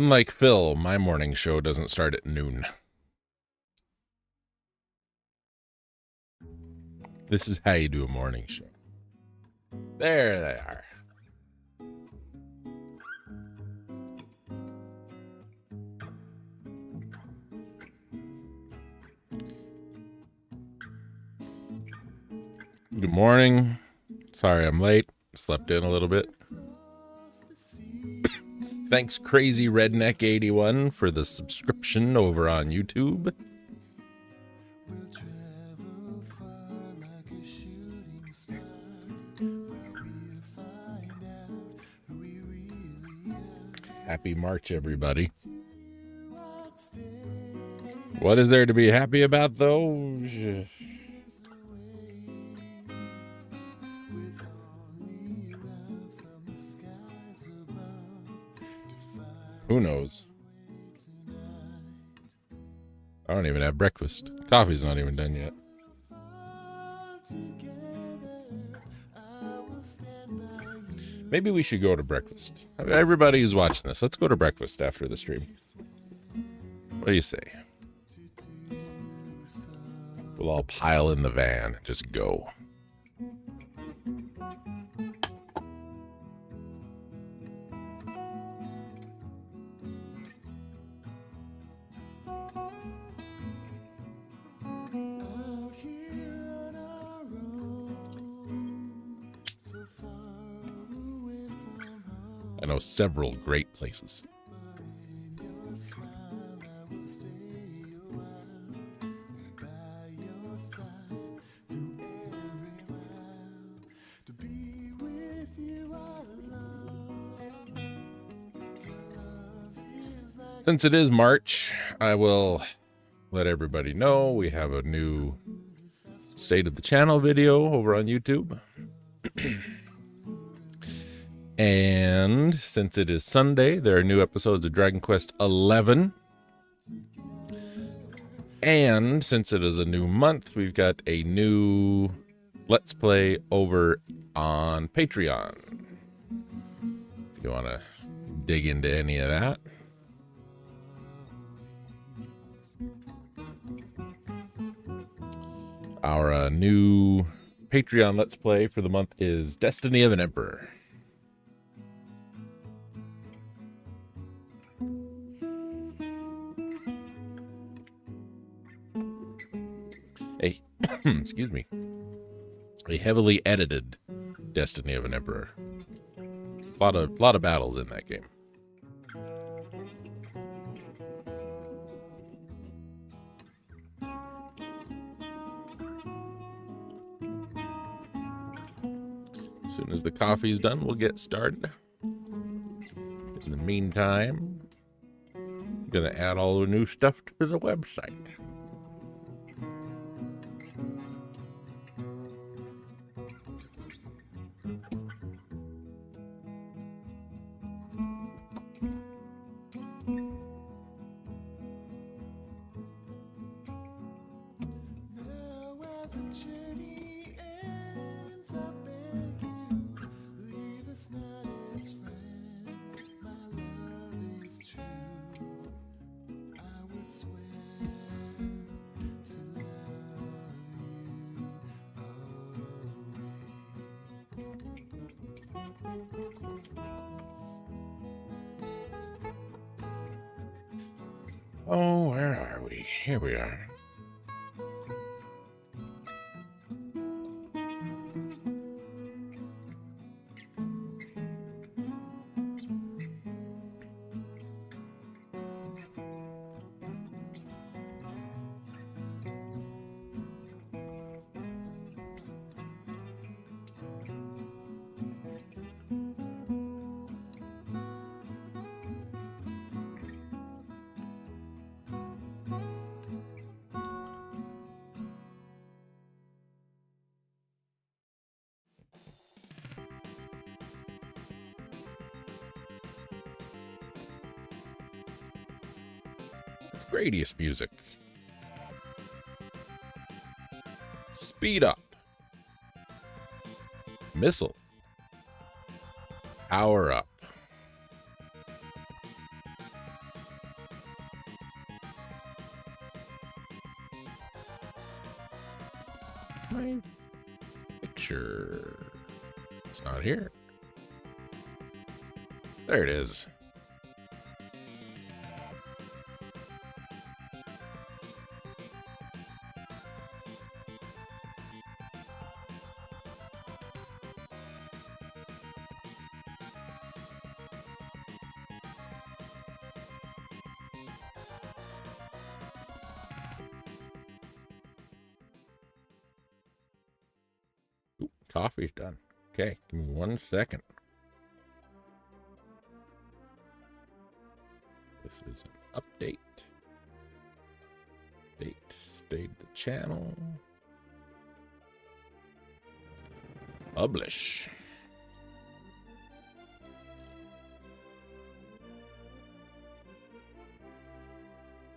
Unlike Phil, my morning show doesn't start at noon. This is how you do a morning show. There they are. Good morning. Sorry I'm late. Slept in a little bit. Thanks, Crazy Redneck 81, for the subscription over on YouTube. Happy March, everybody. What is there to be happy about, though? Who knows? I don't even have breakfast. Coffee's not even done yet. Maybe we should go to breakfast. Everybody who's watching this, let's go to breakfast after the stream. What do you say? We'll all pile in the van and just go. I know several great places. Since it is March, I will let everybody know we have a new State of the Channel video over on YouTube. And since it is Sunday, there are new episodes of Dragon Quest XI. And since it is a new month, we've got a new Let's Play over on Patreon. If you want to dig into any of that. Our new Patreon Let's Play for the month is Destiny of an Emperor. Excuse me. A heavily edited Destiny of an Emperor. A lot of battles in that game. As soon as the coffee's done, we'll get started. In the meantime, I'm gonna add all the new stuff to the website. Oh, where are we? Here we are. It's Gradius music. Speed up. Missile. Power up. my picture? It's not here. There it is. Ooh, coffee's done. Okay, give me 1 second. This is an update. State the channel. Publish.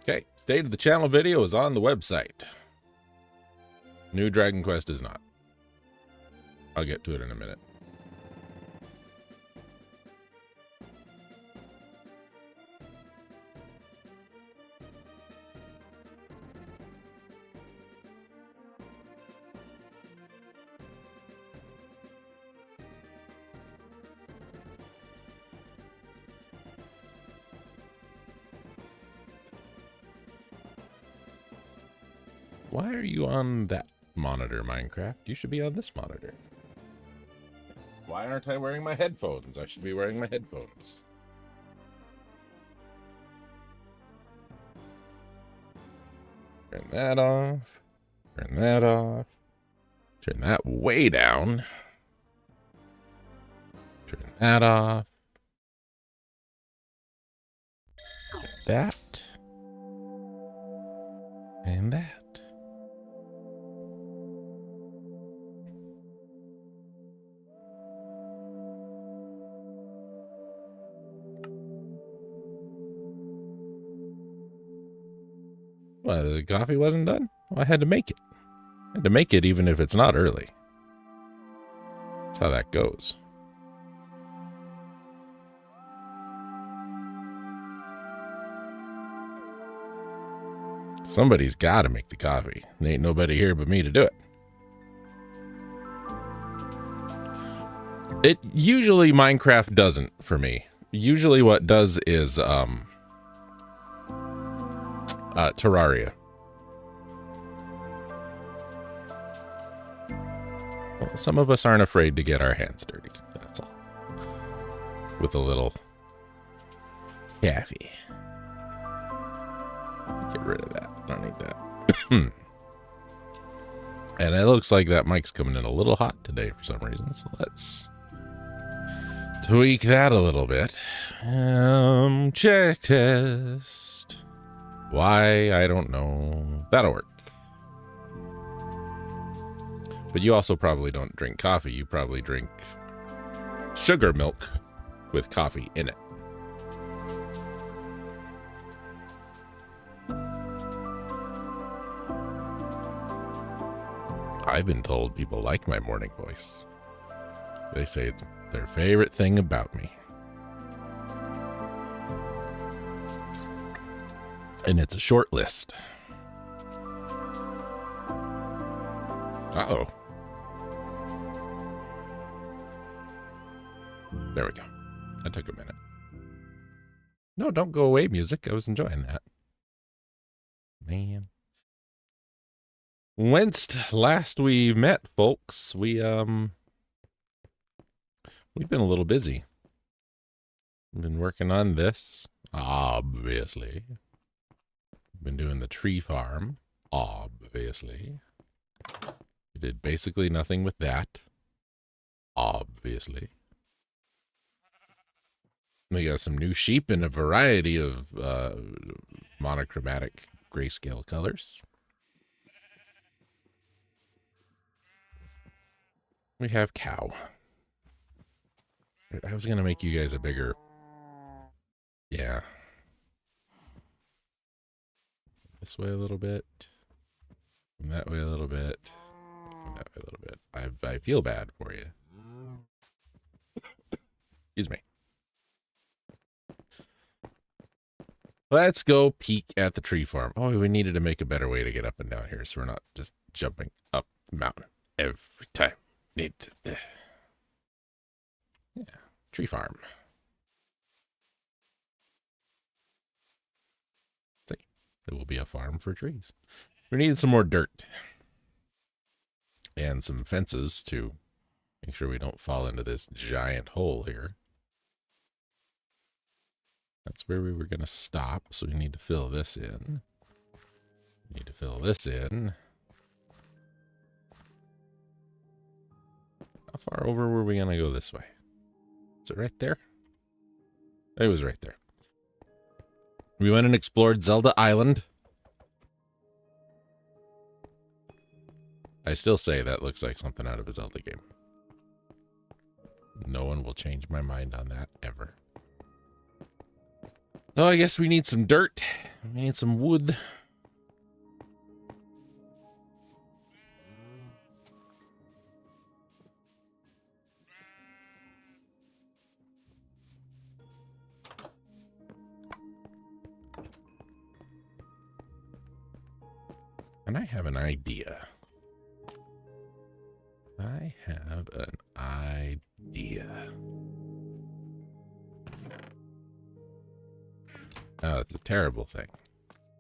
Okay, state of the channel video is on the website. New Dragon Quest is not. I'll get to it in a minute. Why are you on that monitor, Minecraft? You should be on this monitor. Why aren't I wearing my headphones? I should be wearing my headphones. Turn that off. Turn that off. Turn that way down. Turn that off. That. And that. Well, the coffee wasn't done? Well, I had to make it. I had to make it even if it's not early. That's how that goes. Somebody's got to make the coffee. There ain't nobody here but me to do it. It usually Minecraft doesn't for me. Usually what does is Terraria. Well, some of us aren't afraid to get our hands dirty. That's all. With a little coffee. Get rid of that. I don't need that. And it looks like that mic's coming in a little hot today for some reason. So let's tweak that a little bit. Check test. Why? I don't know. That'll work. But you also probably don't drink coffee. You probably drink sugar milk with coffee in it. I've been told people like my morning voice. They say it's their favorite thing about me. And it's a short list. Uh-oh. There we go. That took a minute. No, don't go away, music. I was enjoying that. Man. Whenst last we met, folks, we've been a little busy. We've been working on this, obviously. Been doing the tree farm, obviously. We did basically nothing with that, obviously. We got some new sheep in a variety of monochromatic grayscale colors. We have cow. I was going to make you guys a bigger... Yeah. This way a little bit. And that way a little bit. And that way a little bit. I feel bad for you. Excuse me. Let's go peek at the tree farm. Oh, we needed to make a better way to get up and down here so we're not just jumping up the mountain every time. Need to, yeah, tree farm. See, it will be a farm for trees. We needed some more dirt and some fences to make sure we don't fall into this giant hole here. That's where we were going to stop, so we need to fill this in. We need to fill this in. How far over were we going to go this way? Is it right there? It was right there. We went and explored Zelda Island. I still say that looks like something out of a Zelda game. No one will change my mind on that ever. So I guess we need some dirt. We need some wood. And I have an idea. I have an idea. Oh, it's a terrible thing.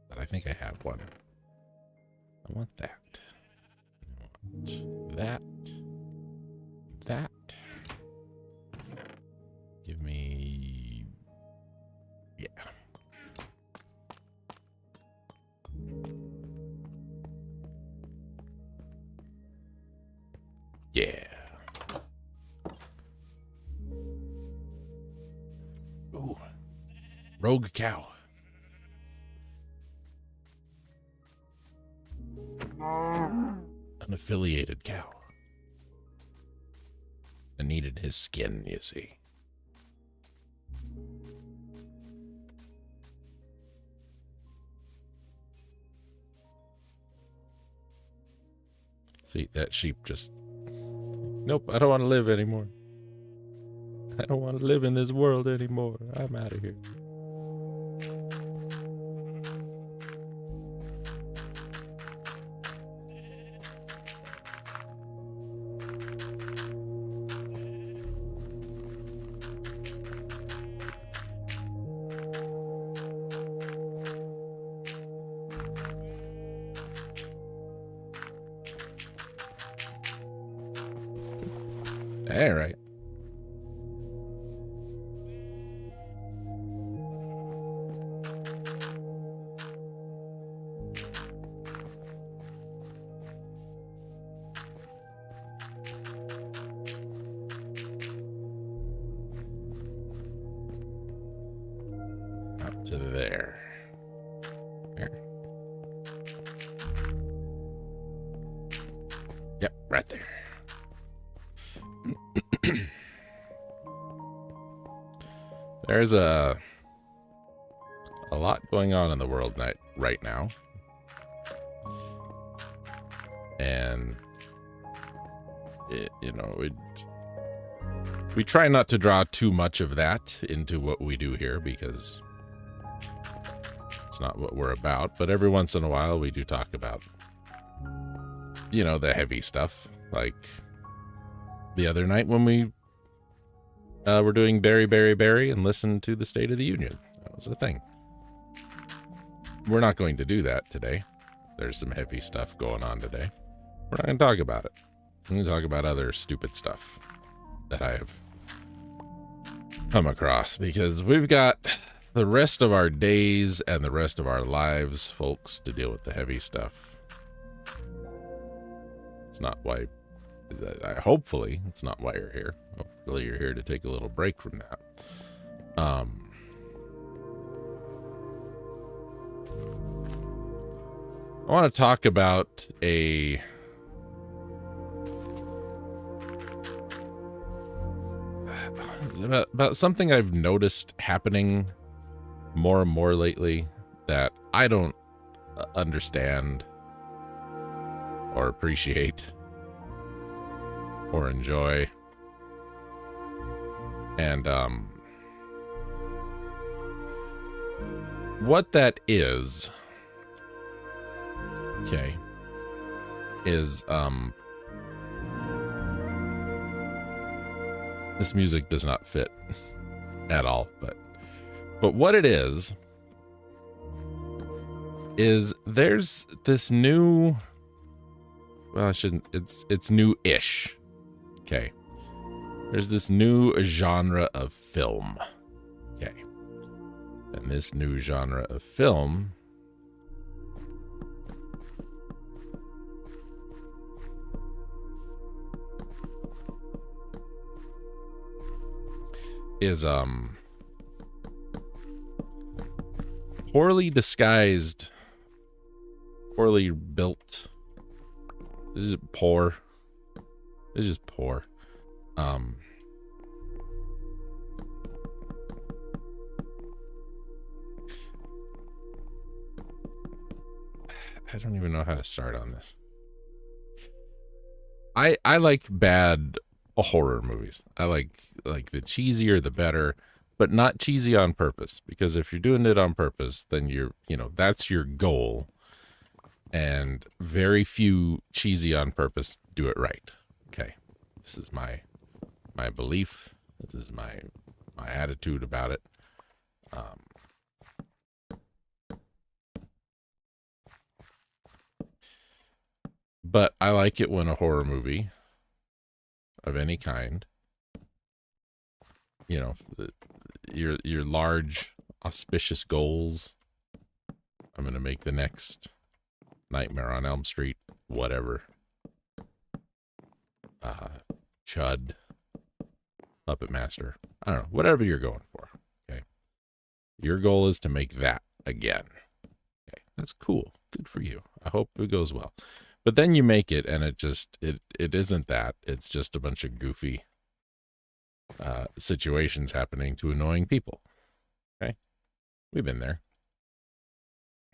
But I think I have one. I want that. I want that. That. Give me... yeah. Yeah. Ooh. Rogue cow. Unaffiliated cow. I needed his skin, you see. See, that sheep just... nope, I don't want to live anymore. I don't want to live in this world anymore. I'm out of here. All right. Up to there. There. Yep, right there. There's a lot going on in the world right now. And we try not to draw too much of that into what we do here because it's not what we're about, but every once in a while we do talk about the heavy stuff, like the other night when we were doing Barry and listened to the State of the Union. That was the thing. We're not going to do that today. There's some heavy stuff going on today. We're not going to talk about it. I'm going to talk about other stupid stuff that I have come across because we've got the rest of our days and the rest of our lives, folks, to deal with the heavy stuff. It's not why... hopefully, it's not why you're here. Hopefully, you're here to take a little break from that. I want to talk about about something I've noticed happening more and more lately that I don't understand or appreciate or enjoy. And what that is, okay, is This music does not fit at all, but what it is there's this new, well, I shouldn't, it's new-ish. Okay. There's this new genre of film. Okay. And this new genre of film is poorly disguised, poorly built. This is poor. This is poor. I don't even know how to start on this. I like bad horror movies. I like the cheesier the better, but not cheesy on purpose, because if you're doing it on purpose, then you know, that's your goal. And very few cheesy on purpose do it right. Okay. This is my belief. This is my attitude about it. But I like it when a horror movie of any kind, you know, your large auspicious goals. I'm going to make the next Nightmare on Elm Street, whatever. Chud, Puppet Master. I don't know, whatever you're going for. Okay. Your goal is to make that again. Okay. That's cool. Good for you. I hope it goes well. But then you make it and it isn't that. It's just a bunch of goofy situations happening to annoying people. Okay. We've been there.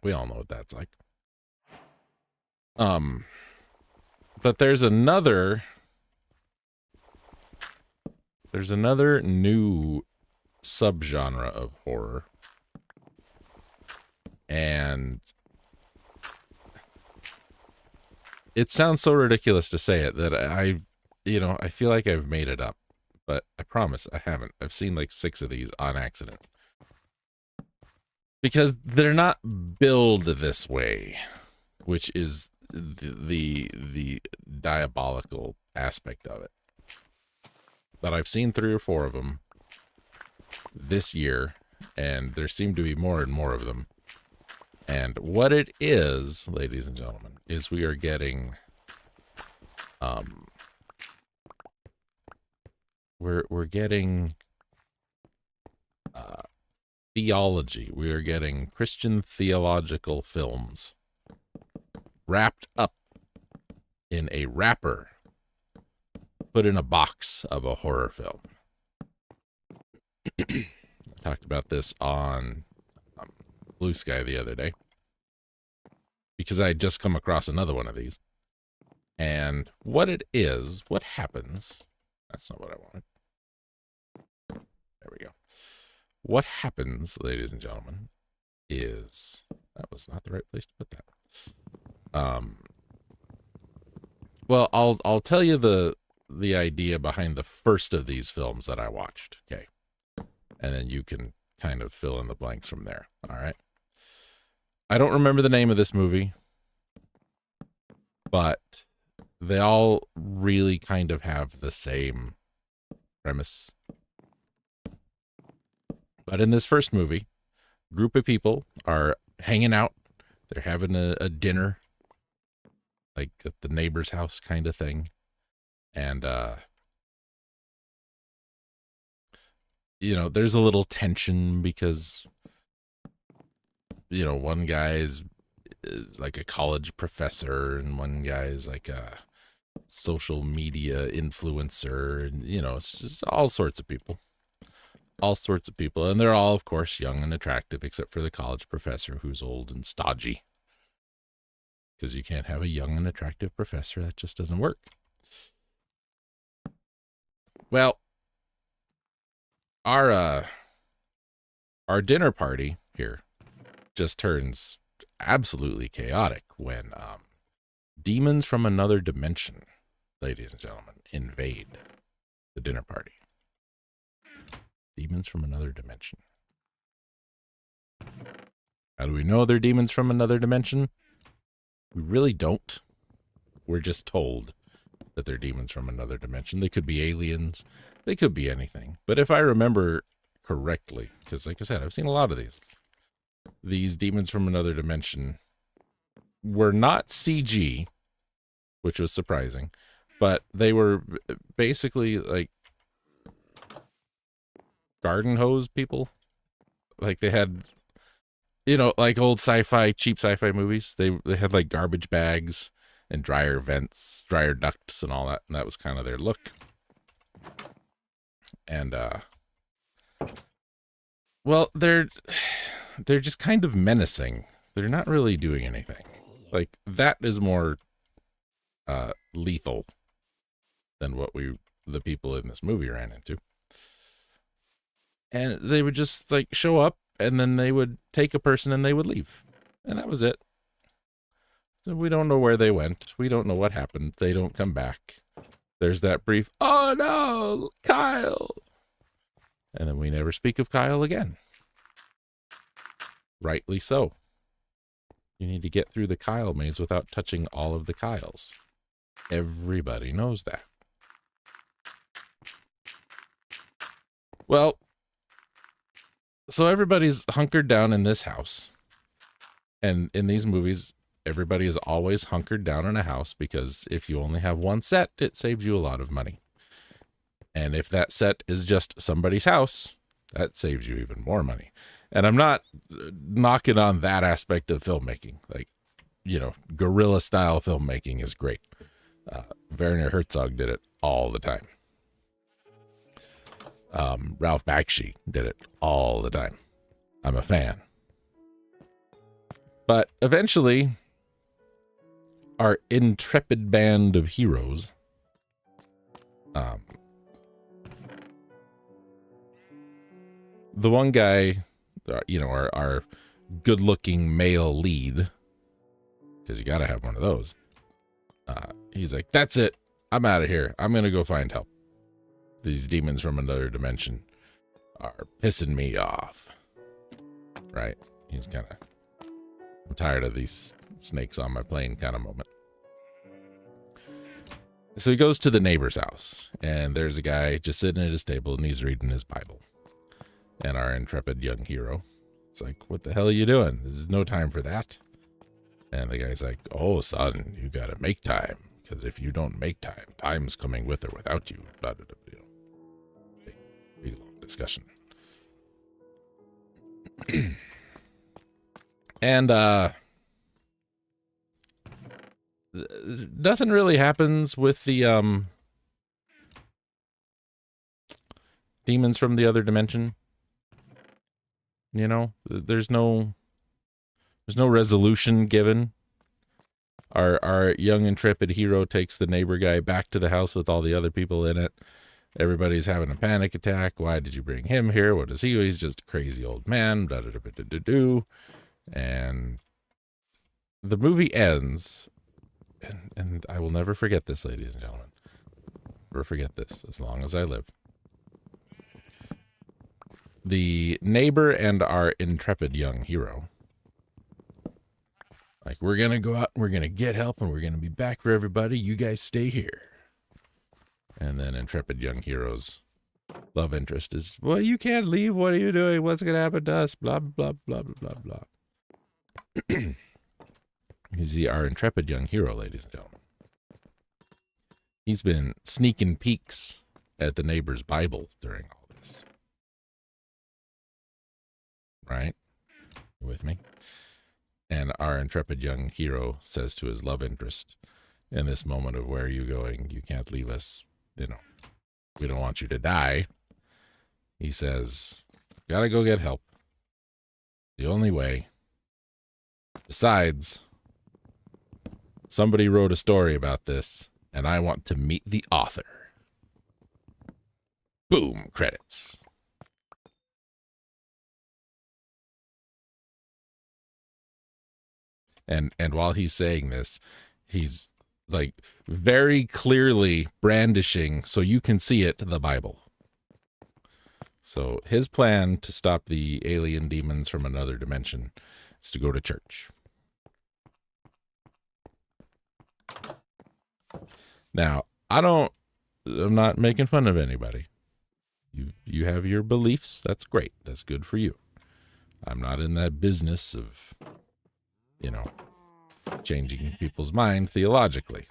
We all know what that's like. But there's another new subgenre of horror, and it sounds so ridiculous to say it that I feel like I've made it up, but I promise I haven't. I've seen like 6 of these on accident, because they're not billed this way, which is the diabolical aspect of it. But I've seen 3 or 4 of them this year, and there seem to be more and more of them. And what it is, ladies and gentlemen, is we are getting we're getting theology. We are getting Christian theological films wrapped up in a wrapper, put in a box of a horror film. I talked about this on Blue Sky the other day, because I had just come across another one of these. And what it is, what happens, that's not what I wanted. There we go. What happens, ladies and gentlemen, is, that was not the right place to put that. Well, I'll tell you the idea behind the first of these films that I watched, okay? And then you can kind of fill in the blanks from there, all right? I don't remember the name of this movie, but they all really kind of have the same premise. But in this first movie, a group of people are hanging out. They're having a dinner, like at the neighbor's house kind of thing. And, there's a little tension because, one guy is like a college professor and one guy is like a social media influencer, and, it's just all sorts of people. All sorts of people. And they're all, of course, young and attractive, except for the college professor who's old and stodgy. Because you can't have a young and attractive professor. That just doesn't work. Well, our dinner party here just turns absolutely chaotic when demons from another dimension, ladies and gentlemen, invade the dinner party. Demons from another dimension. How do we know they're demons from another dimension? We really don't. We're just told that they're demons from another dimension. They could be aliens. They could be anything. But if I remember correctly, because like I said, I've seen a lot of these demons from another dimension were not CG, which was surprising, but they were basically like garden hose people. Like they had, you know, like old sci-fi, cheap sci-fi movies. They had like garbage bags and dryer vents, dryer ducts and all that. And that was kind of their look. And, well, they're just kind of menacing. They're not really doing anything. Like that is more, lethal than what the people in this movie ran into. And they would just like show up and then they would take a person and they would leave. And that was it. So we don't know where they went. We don't know what happened. They don't come back. There's that brief, oh no, Kyle. And then we never speak of Kyle again. Rightly so. You need to get through the Kyle maze without touching all of the Kyles. Everybody knows that. Well, so everybody's hunkered down in this house. And in these movies, everybody is always hunkered down in a house because if you only have one set, it saves you a lot of money. And if that set is just somebody's house, that saves you even more money. And I'm not knocking on that aspect of filmmaking. Like, you know, guerrilla style filmmaking is great. Werner Herzog did it all the time. Ralph Bakshi did it all the time. I'm a fan. But eventually, our intrepid band of heroes, the one guy, you know, our good-looking male lead, because you got to have one of those, he's like, that's it. I'm out of here. I'm going to go find help. These demons from another dimension are pissing me off. Right? He's kind of, I'm tired of these snakes on my plane kind of moment. So he goes to the neighbor's house, and there's a guy just sitting at his table, and he's reading his Bible. And our intrepid young hero, it's like, what the hell are you doing? There's no time for that. And the guy's like, oh, son, you got to make time, because if you don't make time, time's coming with or without you. Blah, blah, blah, blah. Big long discussion. And nothing really happens with the demons from the other dimension. You know, there's no resolution given. Our young intrepid hero takes the neighbor guy back to the house with all the other people in it. Everybody's having a panic attack. Why did you bring him here? What is he? He's just a crazy old man. And the movie ends, and I will never forget this, ladies and gentlemen. Never forget this as long as I live. The neighbor and our intrepid young hero, like, we're going to go out and we're going to get help and we're going to be back for everybody. You guys stay here. And then intrepid young hero's love interest is, well, you can't leave. What are you doing? What's going to happen to us? Blah, blah, blah, blah, blah, blah. You see, our intrepid young hero, ladies and gentlemen, he's been sneaking peeks at the neighbor's Bible during all this. Right? You with me? And our intrepid young hero says to his love interest in this moment of, where are you going? You can't leave us. You know, we don't want you to die. He says, gotta go get help. The only way. Besides, somebody wrote a story about this, and I want to meet the author. Boom, credits. And while he's saying this, he's like very clearly brandishing, so you can see it, the Bible. So his plan to stop the alien demons from another dimension is to go to church. Now, I'm not making fun of anybody. You have your beliefs. That's great. That's good for you. I'm not in that business of, changing people's mind theologically.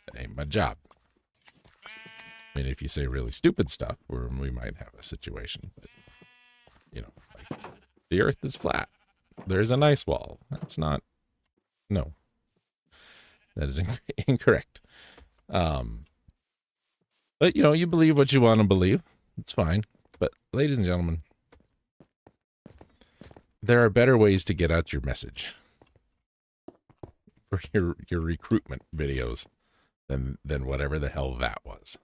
That ain't my job. I mean, if you say really stupid stuff, we might have a situation. But, like the earth is flat. There's an ice wall. That's not, no. That is incorrect. But, you believe what you want to believe. It's fine. But, ladies and gentlemen, there are better ways to get out your message for your recruitment videos than whatever the hell that was.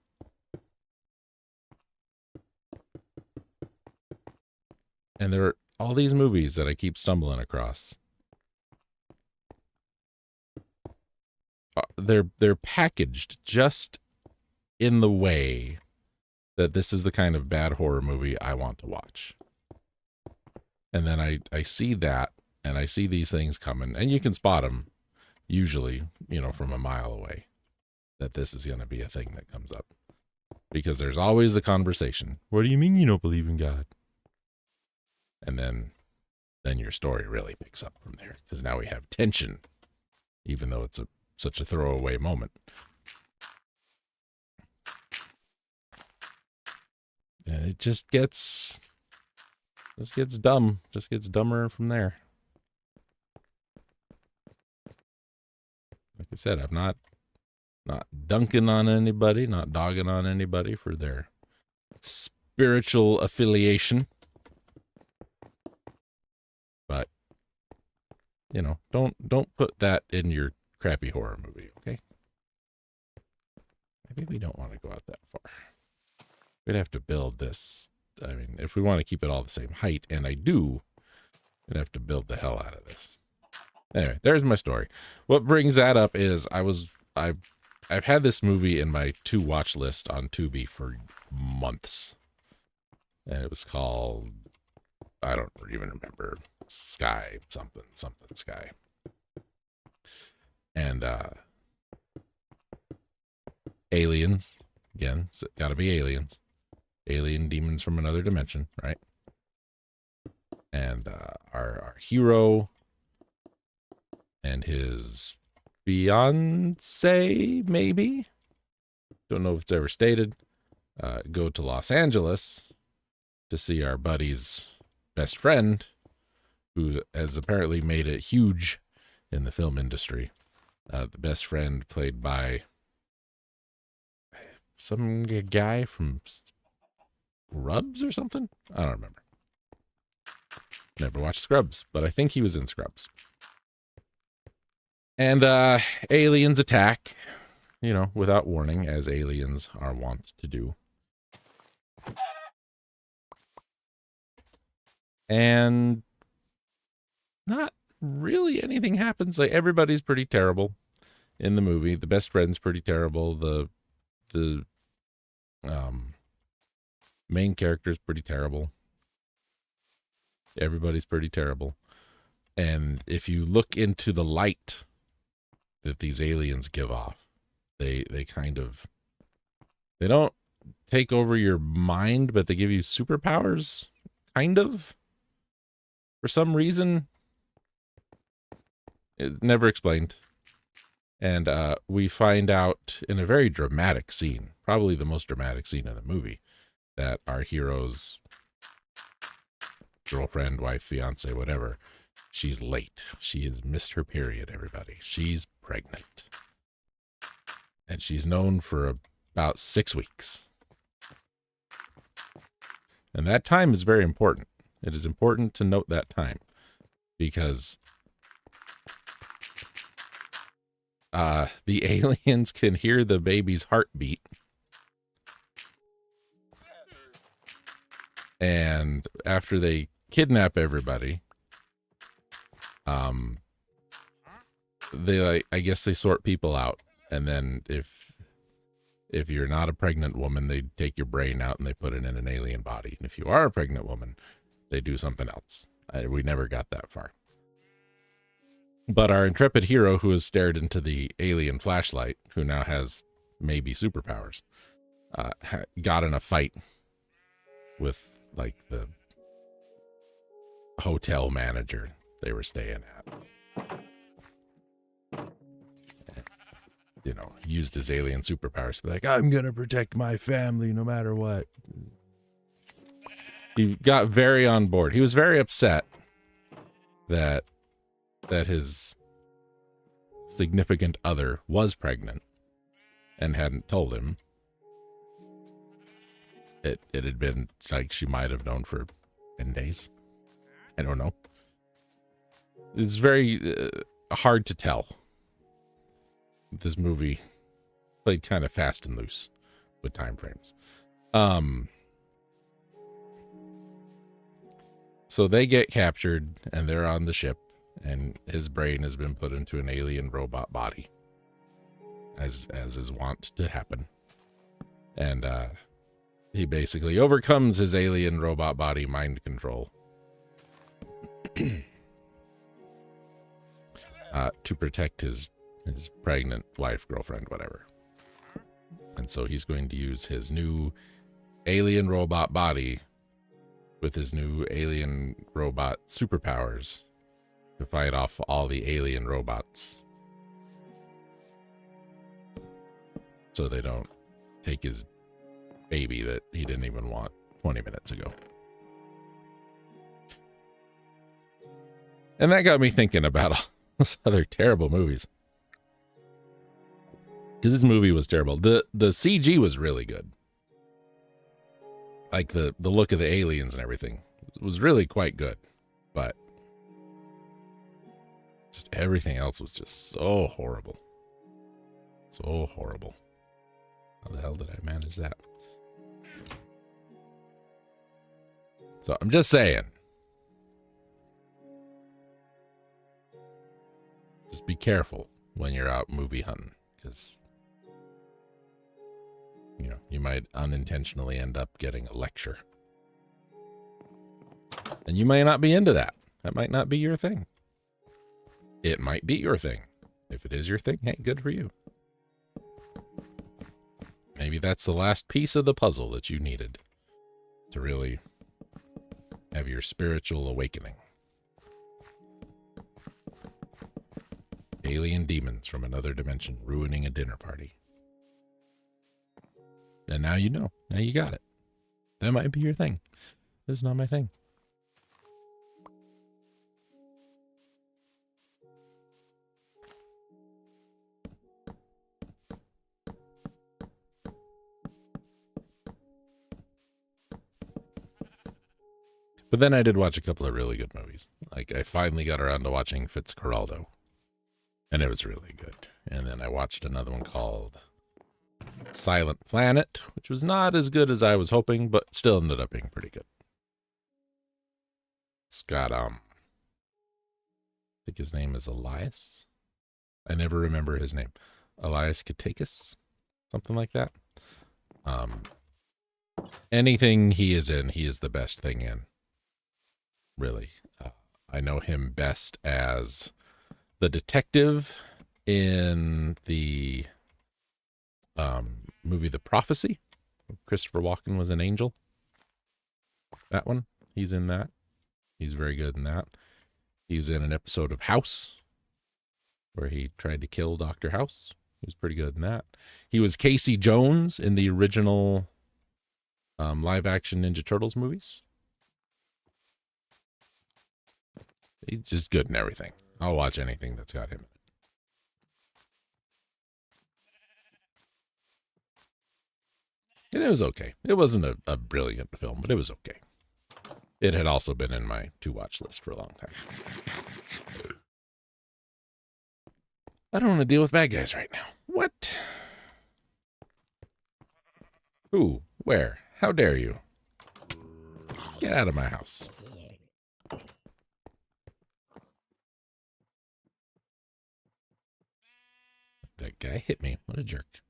And there are all these movies that I keep stumbling across. They're packaged just in the way that this is the kind of bad horror movie I want to watch. And then I see that, and I see these things coming, and you can spot them usually, from a mile away, that this is going to be a thing that comes up. Because there's always the conversation. What do you mean you don't believe in God? And then your story really picks up from there, because now we have tension, even though it's such a throwaway moment. And it just gets dumb. Just gets dumber from there. Like I said, I'm not dunking on anybody, not dogging on anybody for their spiritual affiliation. But, don't put that in your crappy horror movie, okay? Maybe we don't want to go out that far. We'd have to build this. I mean, if we want to keep it all the same height, and I do, we'd have to build the hell out of this. Anyway, there's my story. What brings that up is I've had this movie in my to watch list on Tubi for months. And it was called, I don't even remember, Sky, something Sky. And aliens, again, it's gotta be aliens. Alien demons from another dimension, right? And our hero and his fiance, maybe? Don't know if it's ever stated. Go to Los Angeles to see our buddy's best friend, who has apparently made it huge in the film industry. The best friend played by some guy from Scrubs or something? I don't remember. Never watched Scrubs, but I think he was in Scrubs. And aliens attack, without warning, as aliens are wont to do. And not really anything happens. Like, everybody's pretty terrible in the movie. The best friend's pretty terrible. The main character's pretty terrible. Everybody's pretty terrible. And if you look into the light that these aliens give off, they don't take over your mind, but they give you superpowers, kind of, for some reason. It never explained. And we find out in a very dramatic scene, probably the most dramatic scene in the movie, that our hero's girlfriend, wife, fiance, whatever, she's late. She has missed her period, everybody. She's pregnant. And she's known for about 6 weeks. And that time is very important. It is important to note that time, because the aliens can hear the baby's heartbeat. And after they kidnap everybody, I guess they sort people out. And then if If you're not a pregnant woman, they take your brain out and they put it in an alien body. And if you are a pregnant woman, they do something else. We never got that far. But our intrepid hero, who has stared into the alien flashlight, who now has maybe superpowers, got in a fight with like the hotel manager they were staying at. You know, used his alien superpowers to be like, I'm gonna protect my family no matter what. He got very on board. He was very upset that his significant other was pregnant and hadn't told him. It had been like she might have known for 10 days. I don't know. It's very hard to tell. This movie played kind of fast and loose with time frames. So they get captured and they're on the ship, and his brain has been put into an alien robot body, as is wont to happen. And he basically overcomes his alien robot body mind control to protect his pregnant wife, girlfriend, whatever. And so he's going to use his new alien robot body with his new alien robot superpowers to fight off all the alien robots, so they don't take his baby that he didn't even want 20 minutes ago. And that got me thinking about all those other terrible movies. Because this movie was terrible. The CG was really good. Like the look of the aliens and everything was really quite good. But just everything else was just so horrible. So horrible. How the hell did I manage that? So I'm just saying. Just be careful when you're out movie hunting, because you know, you might unintentionally end up getting a lecture. And you may not be into that. That might not be your thing. It might be your thing. If it is your thing, hey, good for you. Maybe that's the last piece of the puzzle that you needed to really have your spiritual awakening. Alien demons from another dimension ruining a dinner party. And now you know. Now you got it. That might be your thing. This is not my thing. But then I did watch a couple of really good movies. Like, I finally got around to watching Fitzcarraldo. And it was really good. And then I watched another one called Silent Planet, which was not as good as I was hoping, but still ended up being pretty good. It's got, I think his name is Elias. I never remember his name. Elias Katakis, something like that. Anything he is in, he is the best thing in. Really. I know him best as the detective in the movie The Prophecy. Christopher Walken was an angel. That one. He's in that. He's very good in that. He's in an episode of House where he tried to kill Dr. House. He was pretty good in that. He was Casey Jones in the original live-action Ninja Turtles movies. He's just good in everything. I'll watch anything that's got him in it. And it was okay. It wasn't a brilliant film, but it was okay. It had also been in my to-watch list for a long time. I don't want to deal with bad guys right now. What? Who? Where? How dare you? Get out of my house. That guy hit me. What a jerk.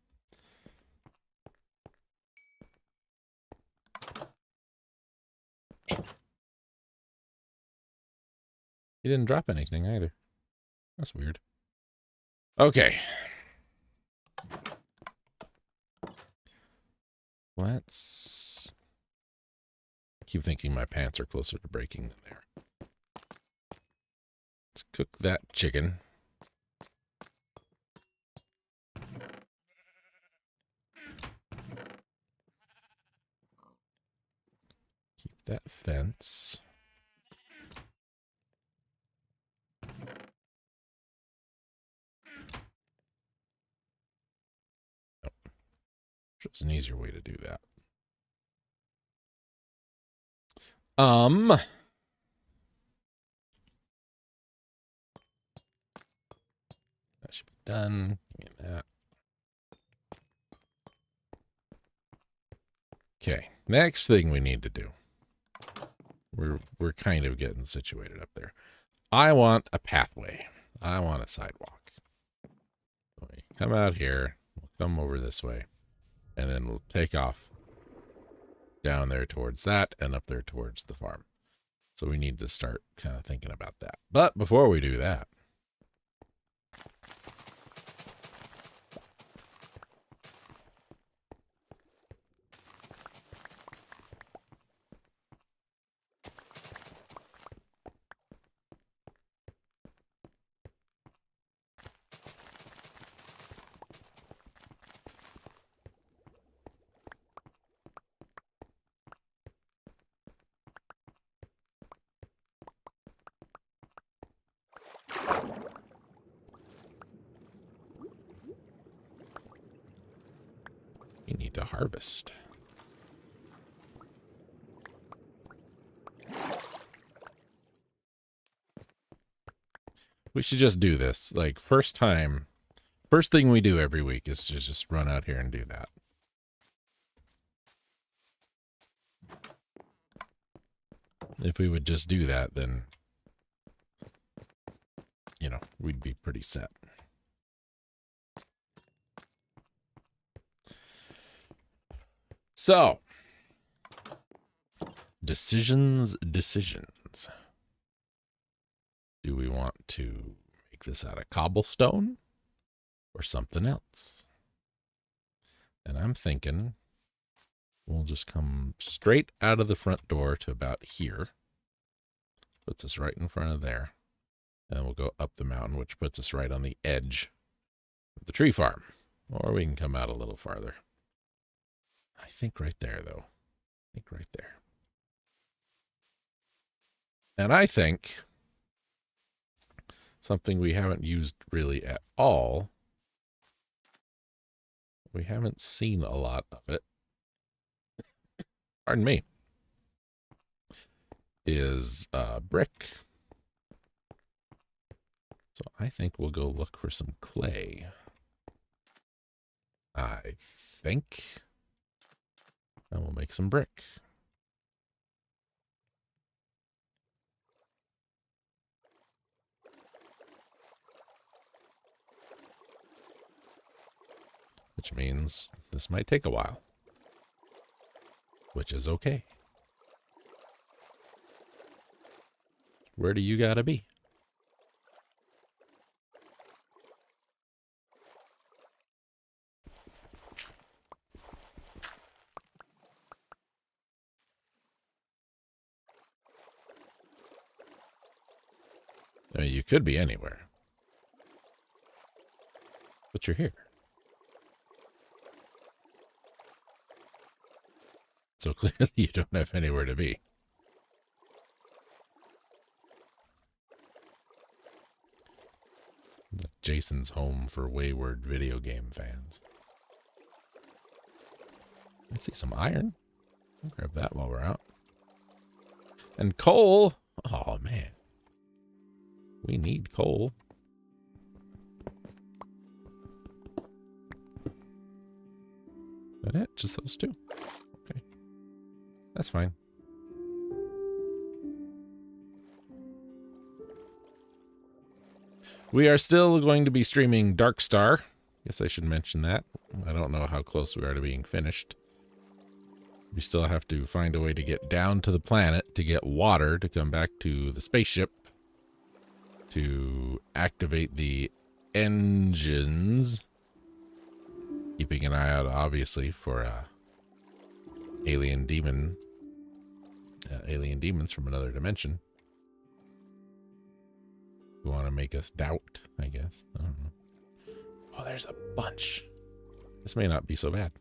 He didn't drop anything either. That's weird. Okay. Let's... I keep thinking my pants are closer to breaking than they are. Let's cook that chicken. Keep that fence. Oh, there's an easier way to do that. That should be done. Give me that. Okay, next thing we need to do. We're kind of getting situated up there. I want a pathway. I want a sidewalk. So we come out here. We'll come over this way. And then we'll take off down there towards that and up there towards the farm. So we need to start kind of thinking about that. But before we do that, we need to harvest. We should just do this. Like, first thing we do every week is to just run out here and do that. If we would just do that, then, you know, we'd be pretty set. So, decisions. Do we want to make this out of cobblestone or something else? And I'm thinking we'll just come straight out of the front door to about here. Puts us right in front of there. And we'll go up the mountain, which puts us right on the edge of the tree farm. Or we can come out a little farther. I think right there, though. I think right there. And I think something we haven't used really at all, we haven't seen a lot of it, pardon me, is brick. So I think we'll go look for some clay. I think. And we'll make some brick. Which means this might take a while. Which is okay. Where do you gotta be? I mean, you could be anywhere. But you're here. So clearly you don't have anywhere to be. Jason's home for wayward video game fans. I see some iron. I'll grab that while we're out. And coal. Oh, man. We need coal. Is that it? Just those two? Okay. That's fine. We are still going to be streaming Darkstar. Guess I should mention that. I don't know how close we are to being finished. We still have to find a way to get down to the planet to get water to come back to the spaceship. to activate the engines. Keeping an eye out, obviously, for alien demons from another dimension. Who want to make us doubt, I guess. I don't know. Oh, there's a bunch. This may not be so bad.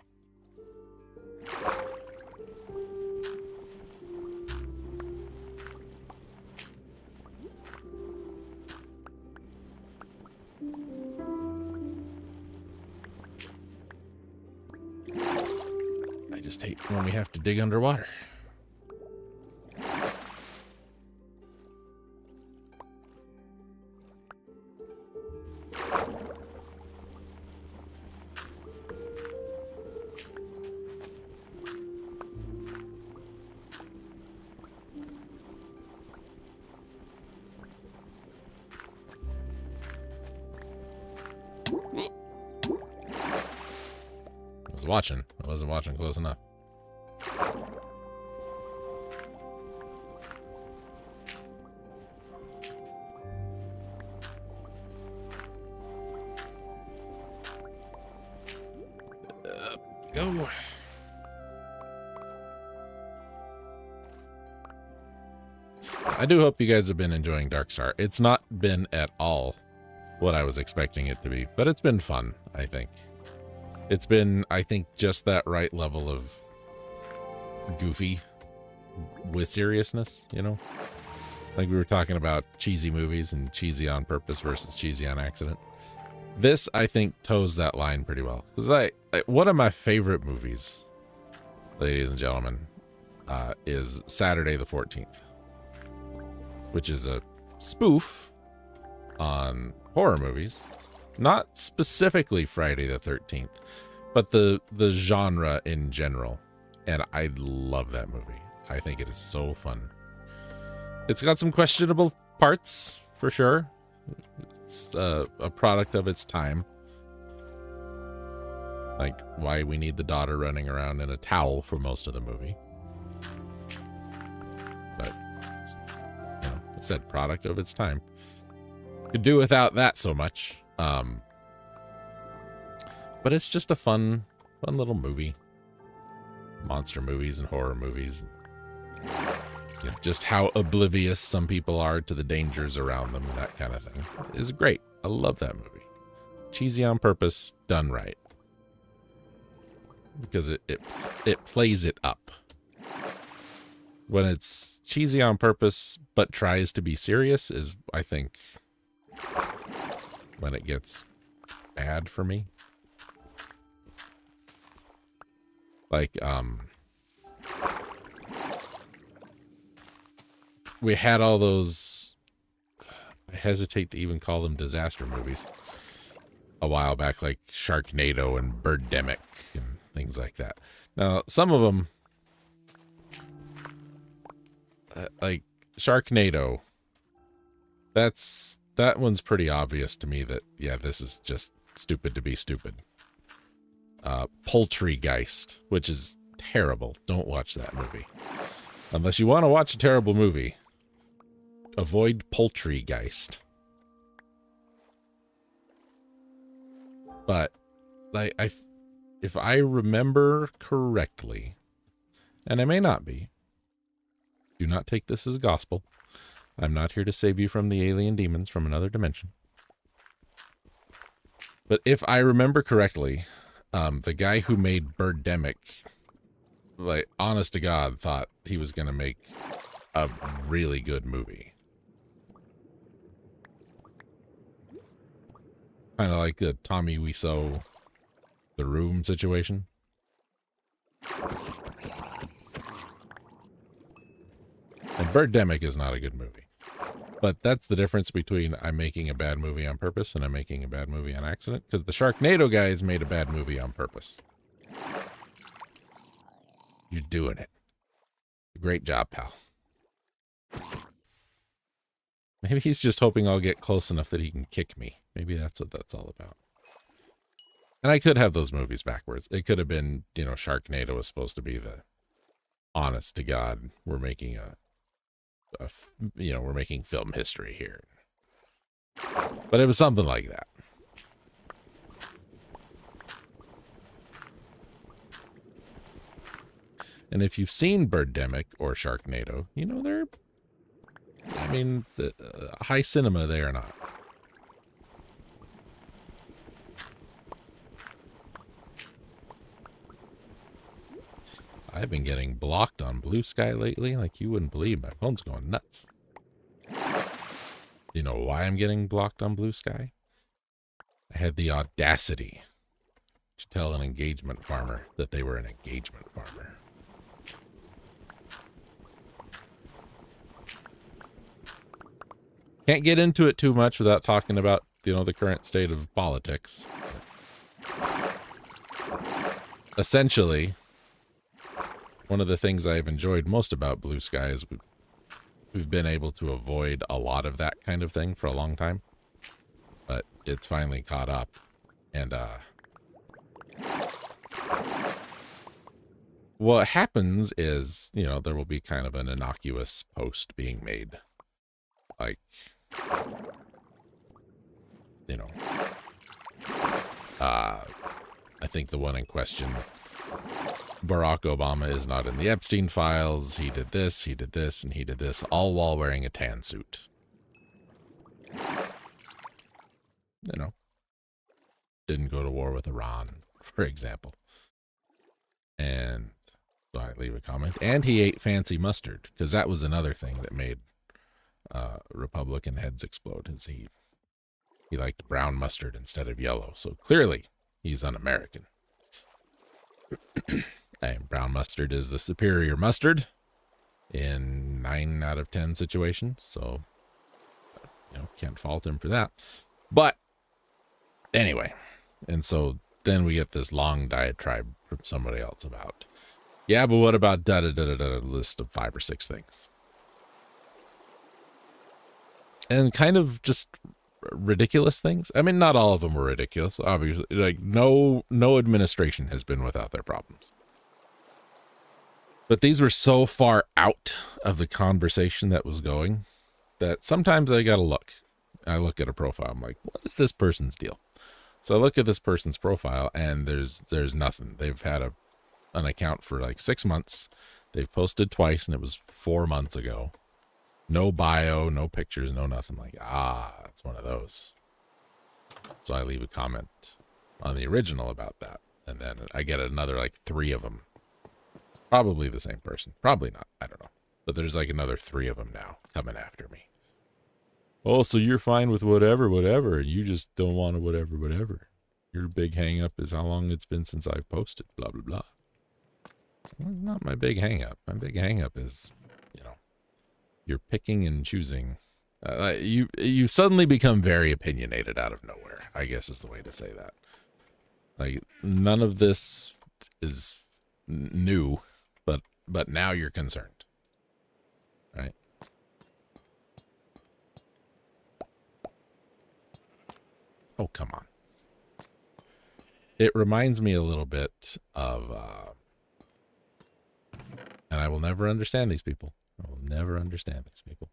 I just hate when we have to dig underwater. Watching. I wasn't watching close enough. Go. I do hope you guys have been enjoying Darkstar. It's not been at all what I was expecting it to be, but it's been fun, I think. It's been, I think, just that right level of goofy with seriousness, you know? Like we were talking about cheesy movies and cheesy on purpose versus cheesy on accident. This, I think, toes that line pretty well. Because one of my favorite movies, ladies and gentlemen, is Saturday the 14th, which is a spoof on horror movies. Not specifically Friday the 13th, but the genre in general. And I love that movie. I think it is so fun. It's got some questionable parts, for sure. It's a product of its time. Like why we need the daughter running around in a towel for most of the movie. But, it's, you know, I said product of its time. Could do without that so much. But it's just a fun little movie. Monster movies and horror movies. You know, just how oblivious some people are to the dangers around them and that kind of thing is great. I love that movie. Cheesy on purpose, done right. Because it plays it up. When it's cheesy on purpose but tries to be serious is, I think, when it gets bad for me. Like, we had all those, I hesitate to even call them disaster movies, a while back, like Sharknado and Birdemic and things like that. Now, some of them, like Sharknado, that one's pretty obvious to me that, yeah, this is just stupid to be stupid. Poultrygeist, which is terrible. Don't watch that movie. Unless you want to watch a terrible movie, avoid Poultrygeist. But, if I remember correctly, and I may not be, do not take this as gospel. I'm not here to save you from the alien demons from another dimension. But if I remember correctly, the guy who made Birdemic, like, honest to God, thought he was going to make a really good movie. Kind of like the Tommy Wiseau, The Room situation. And Birdemic is not a good movie. But that's the difference between I'm making a bad movie on purpose and I'm making a bad movie on accident. Because the Sharknado guys made a bad movie on purpose. You're doing it. Great job, pal. Maybe he's just hoping I'll get close enough that he can kick me. Maybe that's what that's all about. And I could have those movies backwards. It could have been, you know, Sharknado was supposed to be the honest to God, we're making we're making film history here. But it was something like that. And if you've seen Birdemic or Sharknado, you know they're, I mean, high cinema they are not. I've been getting blocked on Blue Sky lately like you wouldn't believe. My phone's going nuts. You know why I'm getting blocked on Blue Sky? I had the audacity to tell an engagement farmer that they were an engagement farmer. Can't get into it too much without talking about, you know, the current state of politics. Essentially, one of the things I've enjoyed most about Blue Sky is we've been able to avoid a lot of that kind of thing for a long time. But it's finally caught up. And what happens is, you know, there will be kind of an innocuous post being made. Like, you know, I think the one in question, Barack Obama is not in the Epstein files. He did this, and he did this, all while wearing a tan suit. You know, didn't go to war with Iran, for example. And so I leave a comment. And he ate fancy mustard, because that was another thing that made Republican heads explode. Is he liked brown mustard instead of yellow. So clearly, he's un-American. And brown mustard is the superior mustard in 9 out of 10 situations. So, you know, can't fault him for that. But anyway, and so then we get this long diatribe from somebody else about, yeah, but what about da-da-da-da-da list of 5 or 6 things? And kind of just ridiculous things. I mean, not all of them were ridiculous, obviously. Like, no administration has been without their problems. But these were so far out of the conversation that was going that sometimes I gotta look. I look at a profile, I'm like, what is this person's deal? So I look at this person's profile, and there's nothing. They've had an account for like 6 months. They've posted twice, and it was 4 months ago. No bio, no pictures, no nothing. Like, it's one of those. So I leave a comment on the original about that. And then I get another like 3 of them. Probably the same person. Probably not. I don't know. But there's like another 3 of them now coming after me. Oh, so you're fine with whatever, and you just don't want to whatever. Your big hang up is how long it's been since I've posted, blah, blah, blah. Well, not my big hang up. My big hang up is, you know, you're picking and choosing. You suddenly become very opinionated out of nowhere, I guess is the way to say that. Like, none of this is new, but now you're concerned, right? Oh, come on. It reminds me a little bit of, and I will never understand these people. I will never understand these people.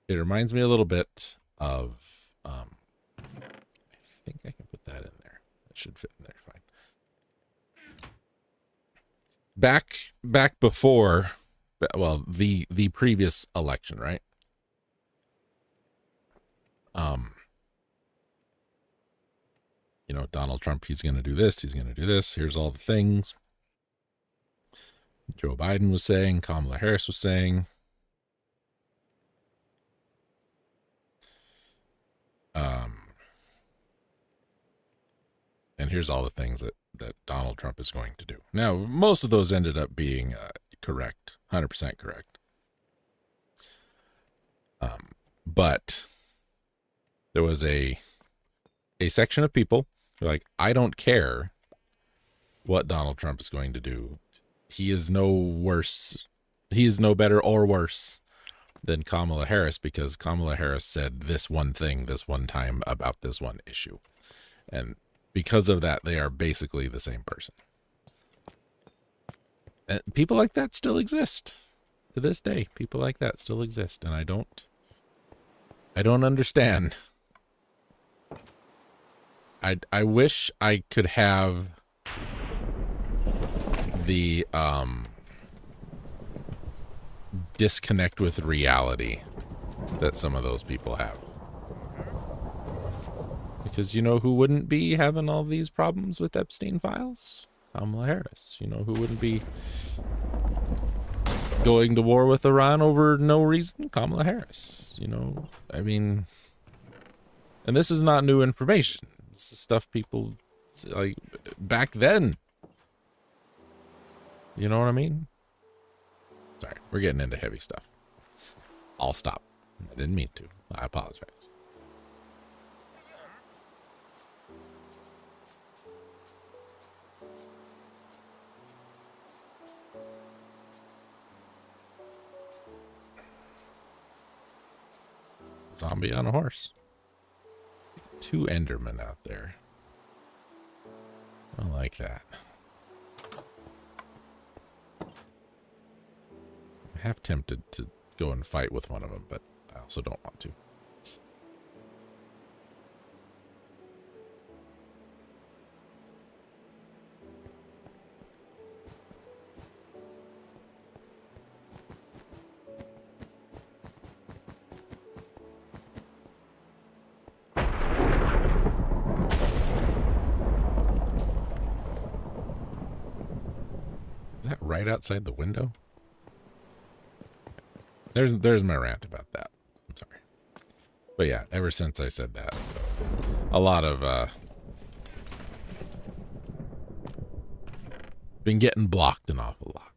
It reminds me a little bit of, I think I can put that in there. It should fit in there fine. Back before, well, the previous election, right? You know, Donald Trump, he's going to do this, he's going to do this. Here's all the things Joe Biden was saying, Kamala Harris was saying. And here's all the things that Donald Trump is going to do. Now, most of those ended up being correct, 100% correct. But there was a section of people who are like, I don't care what Donald Trump is going to do. He is no worse. He is no better or worse than Kamala Harris because Kamala Harris said this one thing this one time about this one issue. And because of that, they are basically the same person. And people like that still exist. To this day, people like that still exist. And I don't understand I wish I could have the disconnect with reality that some of those people have. Because you know who wouldn't be having all these problems with Epstein files? Kamala Harris. You know who wouldn't be going to war with Iran over no reason? Kamala Harris. You know, I mean, and this is not new information. This is stuff people like back then. You know what I mean? Sorry, we're getting into heavy stuff. I'll stop. I didn't mean to. I apologize. Zombie on a horse. 2 Endermen out there. I like that. I'm half tempted to go and fight with one of them, but I also don't want to. Is that right outside the window? There's my rant about that. I'm sorry. But yeah, ever since I said that, a lot of been getting blocked an awful lot.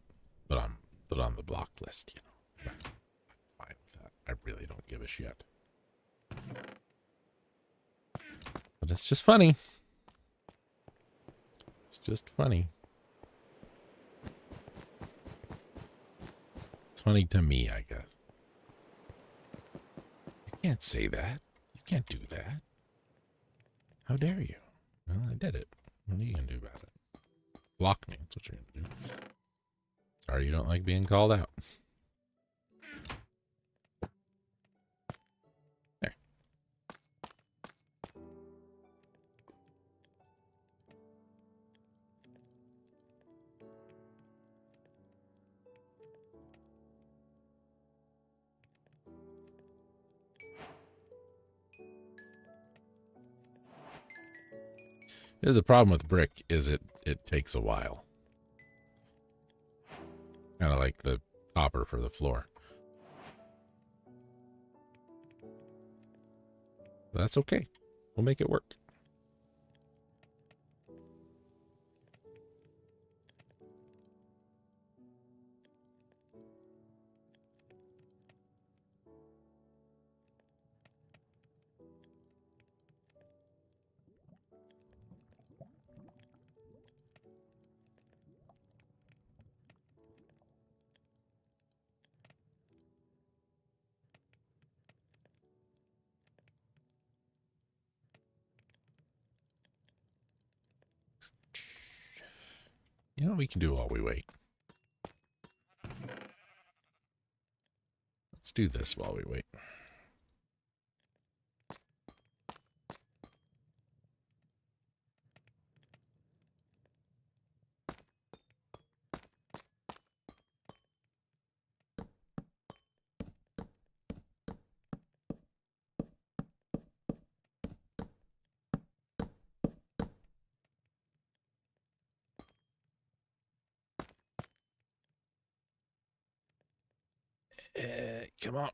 But on the blocked list, you know. I'm fine with that. I really don't give a shit. But it's just funny. It's just funny. It's funny to me, I guess. You can't say that. You can't do that. How dare you? Well, I did it. What are you going to do about it? Block me. That's what you're going to do. Sorry you don't like being called out. There. The problem with brick is it takes a while. Kind of like the copper for the floor. That's okay. We'll make it work. You know what we can do while we wait? Let's do this while we wait. Come on.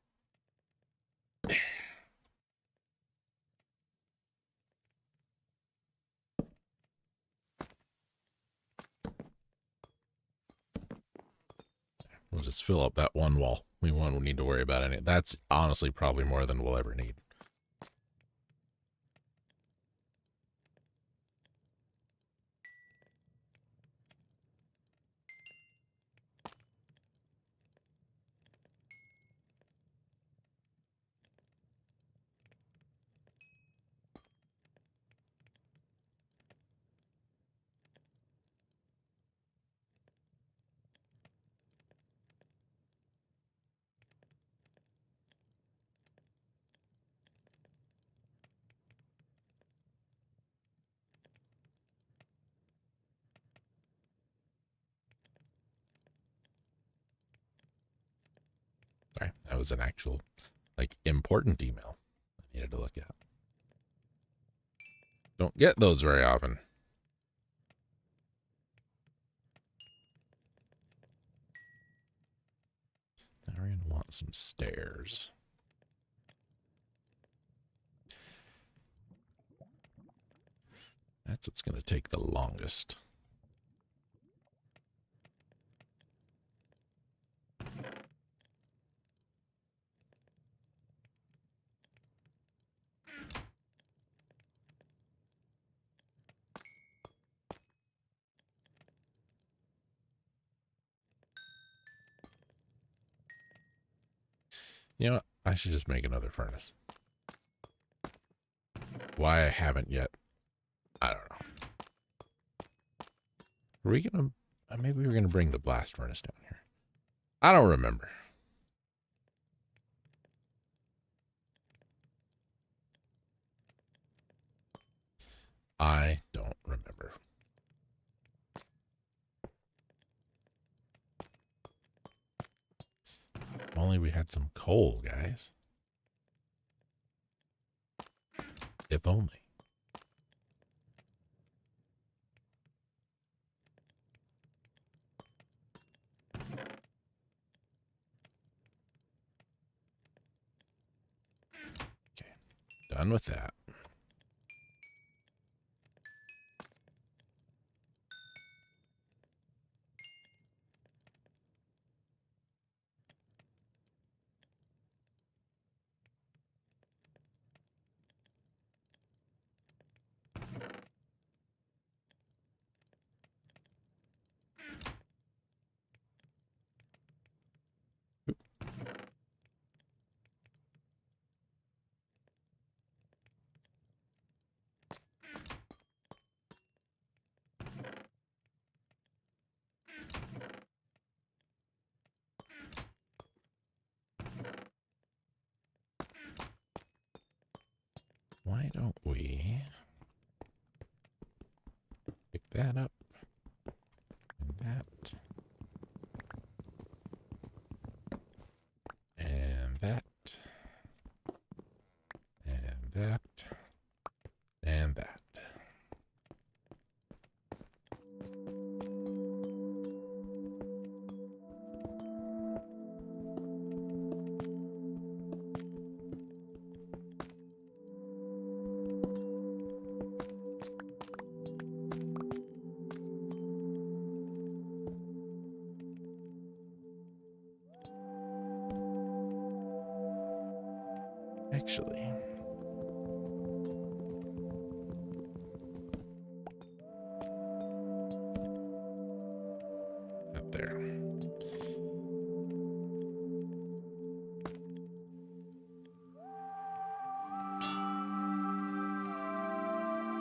We'll just fill up that one wall. We won't need to worry about any. That's honestly probably more than we'll ever need. That was an actual, like, important email I needed to look at. Don't get those very often. Now we're going to want some stairs. That's what's going to take the longest. You know what? I should just make another furnace. Why I haven't yet, I don't know. Are we gonna, maybe we're gonna bring the blast furnace down here. I don't remember. I don't remember. If only we had some coal, guys. If only. Okay, done with that. Why don't we pick that up and that and that and that and that. Actually, up there.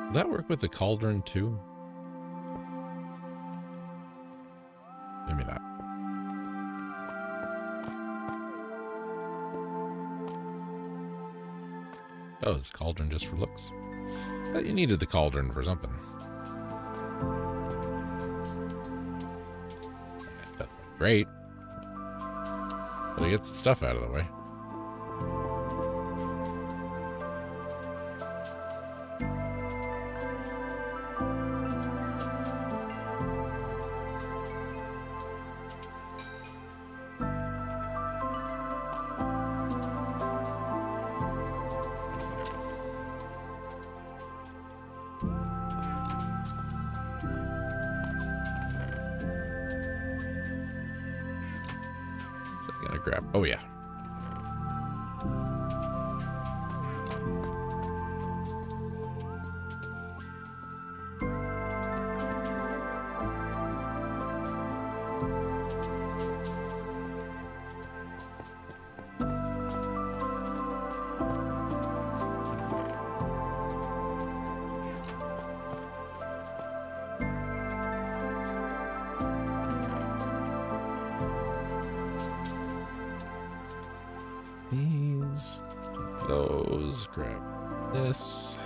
Does that work with the cauldron too? Maybe not. Oh, is the cauldron just for looks? I thought you needed the cauldron for something. Great. But it gets the stuff out of the way. Grab. Oh, yeah. These, take those, grab this.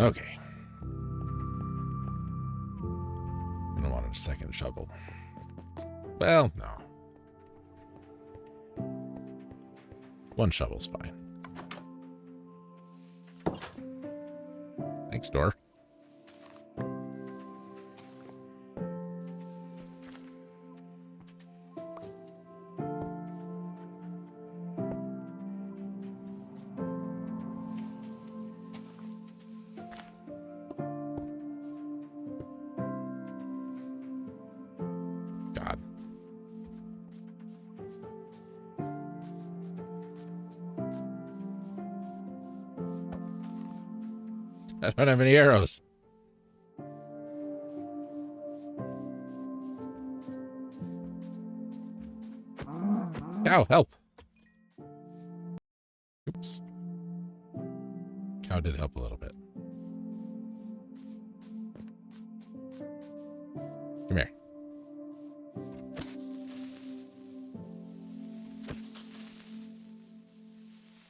Okay. I don't want a second shovel. Well, no. One shovel's fine. Thanks, door. God. I don't have any arrows. Cow, help. Oops. Cow did help a little bit. Come here.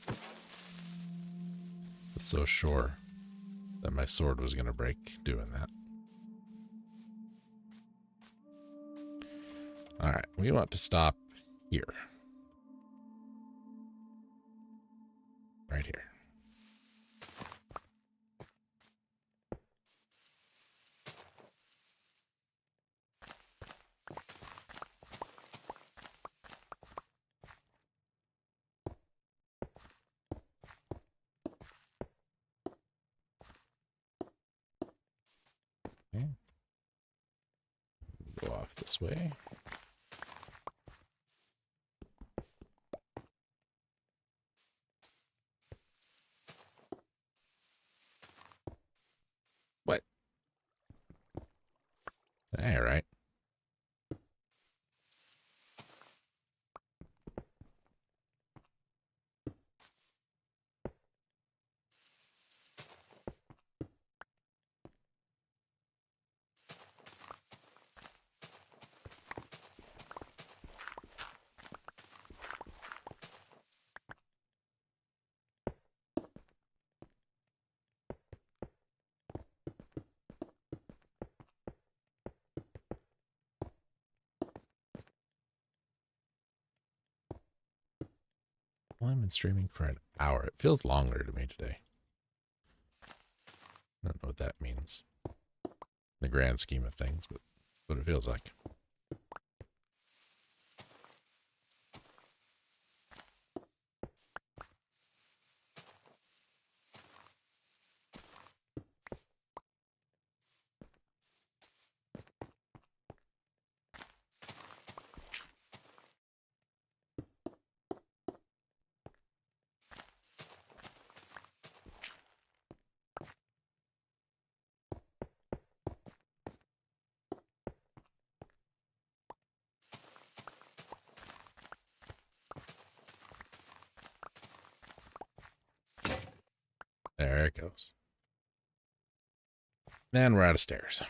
I was so sure that my sword was going to break doing that. All right, we want to stop here. Right here. Okay. Go off this way. What? All right. Well, I've been streaming for an hour. It feels longer to me today. I don't know what that means in the grand scheme of things, but what it feels like. There it goes. And we're out of stairs.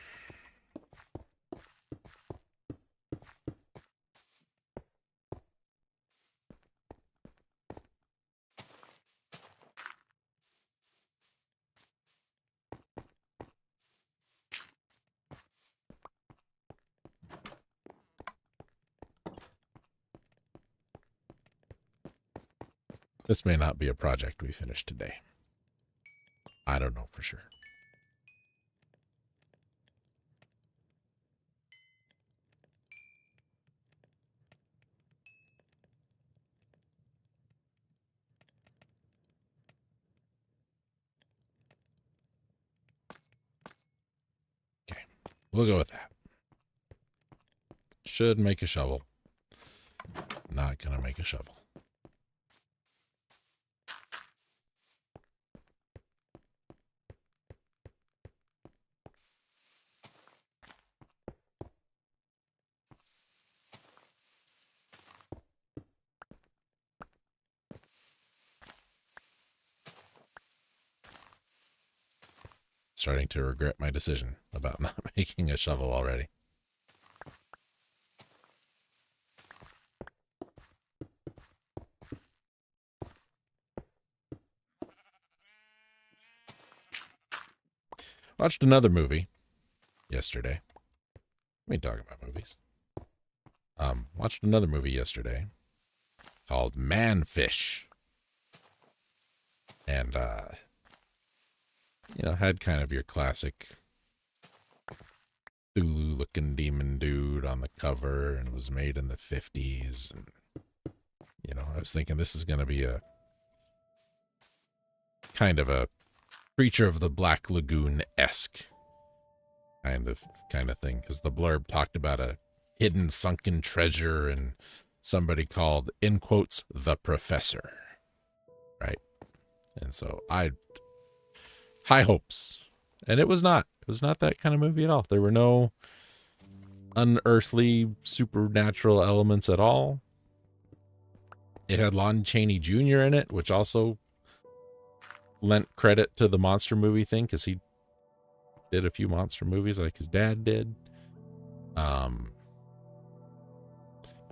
This may not be a project we finish today. I don't know for sure. Okay, we'll go with that. Should make a shovel. Not gonna make a shovel. Starting to regret my decision about not making a shovel already. Watched another movie yesterday. We ain't talking about movies. Watched another movie yesterday called Man-Fish. And, you know, had kind of your classic Cthulhu-looking demon dude on the cover, and was made in the 50s. And, you know, I was thinking this is going to be a kind of a Creature of the Black Lagoon-esque kind of thing, because the blurb talked about a hidden sunken treasure and somebody called, in quotes, the professor, right? And so I high hopes, and it was not that kind of movie at all. There were no unearthly supernatural elements at all. It had Lon Chaney Jr. in it, which also lent credit to the monster movie thing, because he did a few monster movies like his dad did. But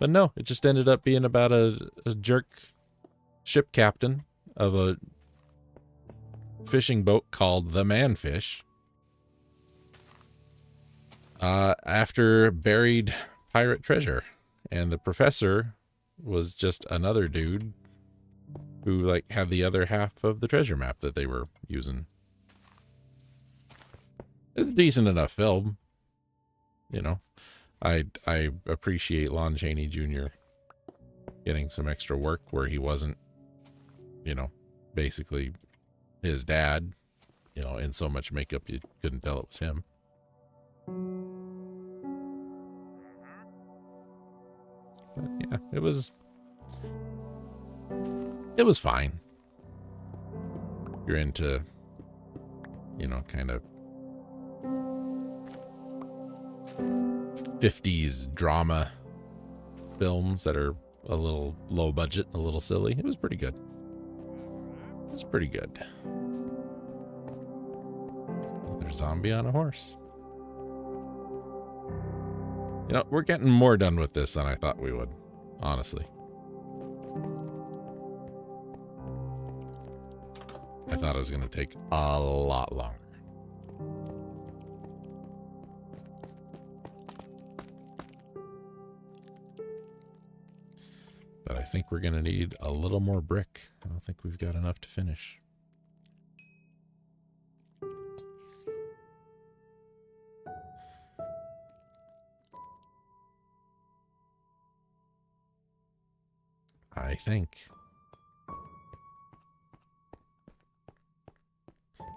no, it just ended up being about a jerk ship captain of a fishing boat called the Man-Fish. After buried pirate treasure. And the professor was just another dude who, like, had the other half of the treasure map that they were using. It's a decent enough film. You know, I appreciate Lon Chaney Jr. getting some extra work where he wasn't, you know, basically his dad, you know, in so much makeup you couldn't tell it was him. But yeah, it was fine. You're into, you know, kind of 50s drama films that are a little low budget, a little silly. It was pretty good. It was pretty good. Another zombie on a horse. You know, we're getting more done with this than I thought we would, honestly. I thought it was going to take a lot longer. But I think we're going to need a little more brick. I don't think we've got enough to finish. I think.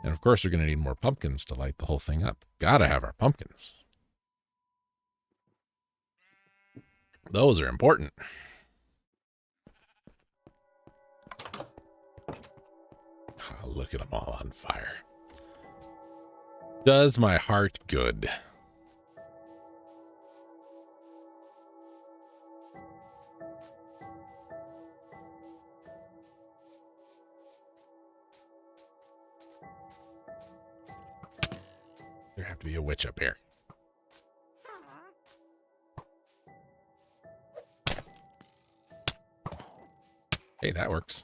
And of course, we're going to need more pumpkins to light the whole thing up. Gotta have our pumpkins. Those are important. Oh, look at them all on fire. Does my heart good. There have to be a witch up here. Hey, that works.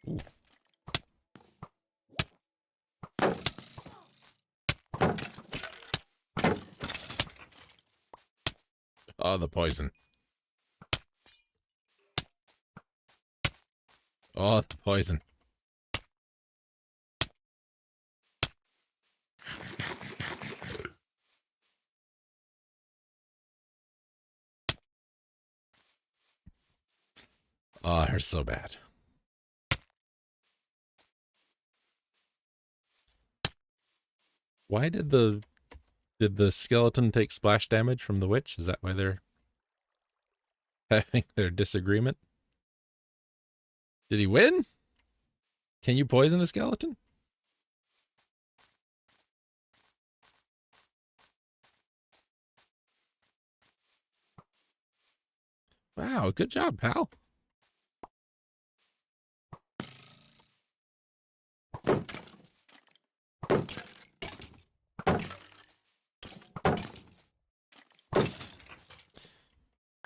Ooh. Oh, the poison. Oh, the poison. Oh, they're so bad. Why did the skeleton take splash damage from the witch? Is that why they're having their disagreement? Did he win? Can you poison the skeleton? Wow, good job, pal.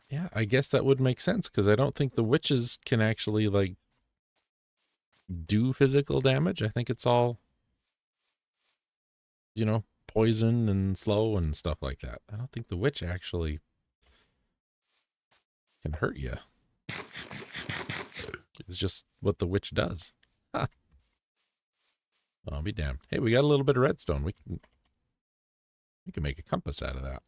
Yeah, I guess that would make sense, because I don't think the witches can actually, like, do physical damage. I think it's all, you know, poison and slow and stuff like that. I don't think the witch actually can hurt you. It's just what the witch does. Huh. I'll be damned. Hey, we got a little bit of redstone. We can make a compass out of that.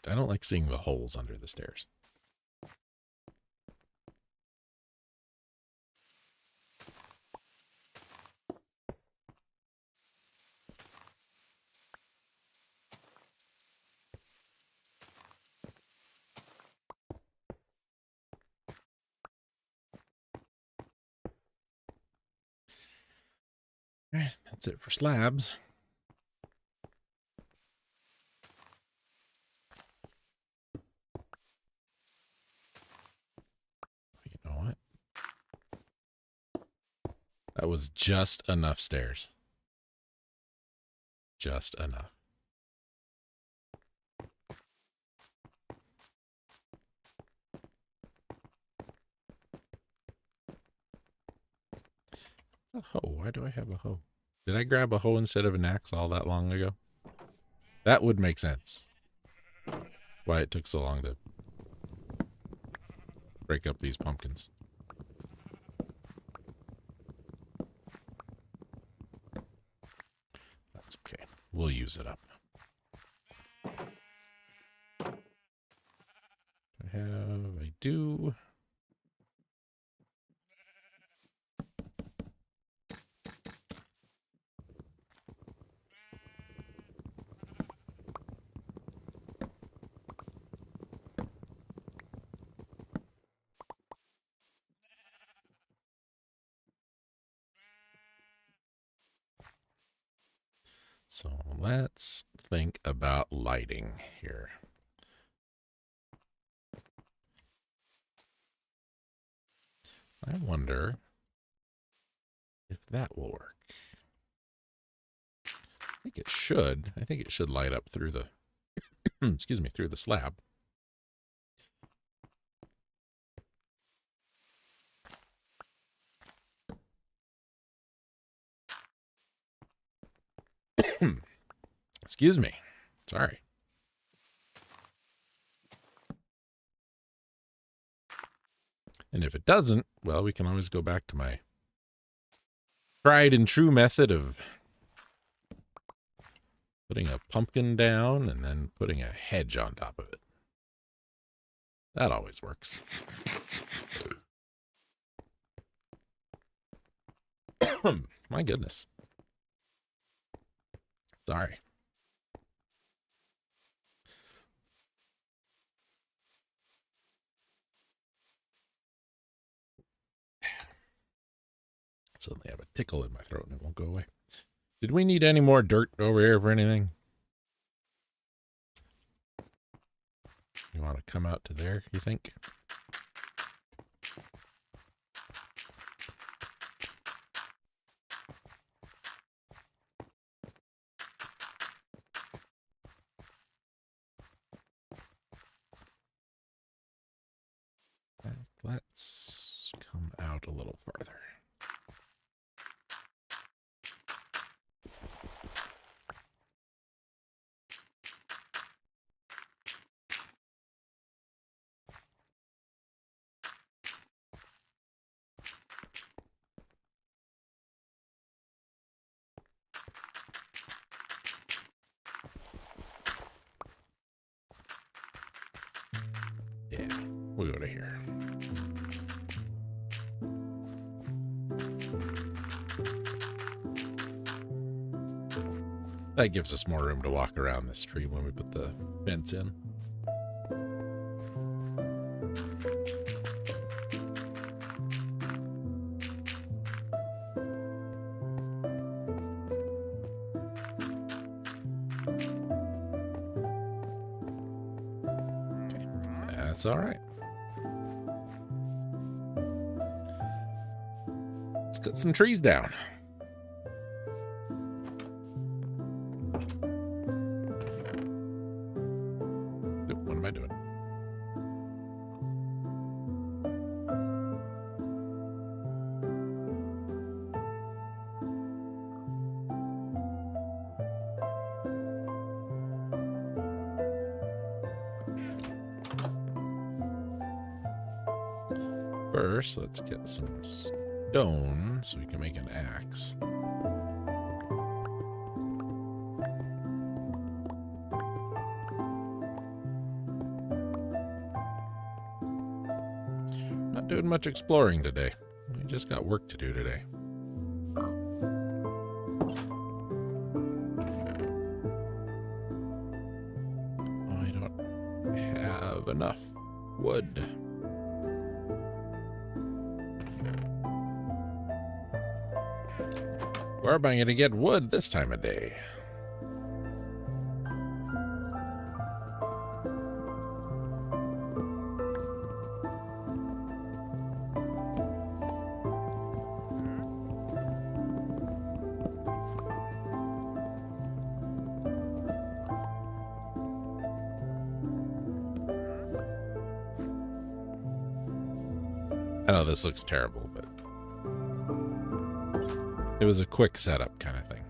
I don't like seeing the holes under the stairs. All right, that's it for slabs. You know what? That was just enough stairs. Just enough. A hoe. Why do I have a hoe? Did I grab a hoe instead of an axe all that long ago? That would make sense. Why it took so long to break up these pumpkins. That's okay. We'll use it up. I do. So let's think about lighting here. I wonder if that will work. I think it should. I think it should light up through the, excuse me, through the slab. Excuse me. Sorry. And if it doesn't, well, we can always go back to my tried and true method of putting a pumpkin down and then putting a hedge on top of it. That always works. My goodness. Sorry. Suddenly I have a tickle in my throat and it won't go away. Did we need any more dirt over here for anything? You want to come out to there, you think? Let's come out a little farther. Yeah, we'll go to here. That gives us more room to walk around this tree when we put the fence in. Okay, that's all right. cut some trees down. What am I doing? First, let's get some stone so we can make an axe. Not doing much exploring today. We just got work to do today. I don't have enough wood. Where am I going to get wood this time of day? I know this looks terrible, but it was a quick setup kind of thing.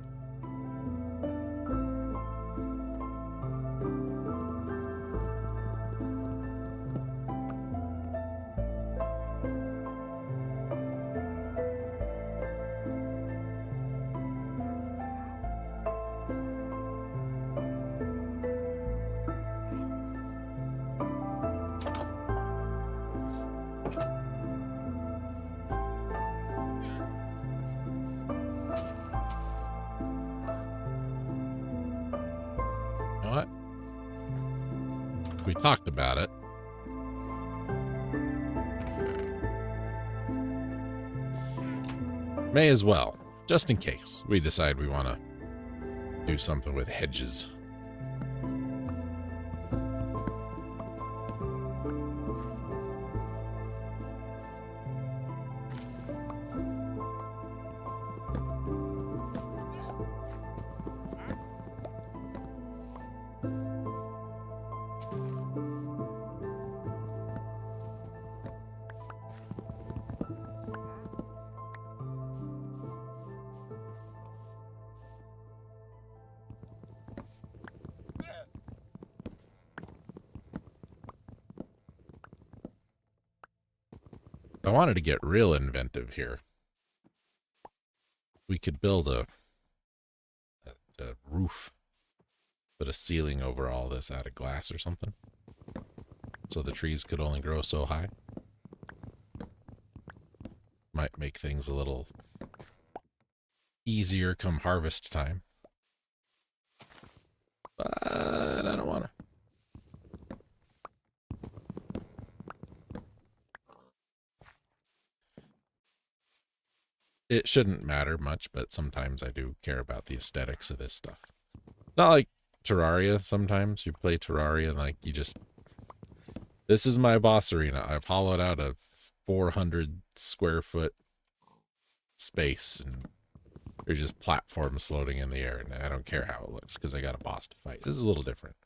What? We talked about it. May as well, just in case we decide we want to do something with hedges. I wanted to get real inventive here. We could build a roof, put a ceiling over all this out of glass or something, so the trees could only grow so high. Might make things a little easier come harvest time. But I don't want to. It shouldn't matter much, but sometimes I do care about the aesthetics of this stuff. Not like Terraria. Sometimes you play Terraria and like you just... This is my boss arena. I've hollowed out a 400 square foot space and there's just platforms floating in the air and I don't care how it looks because I got a boss to fight. This is a little different.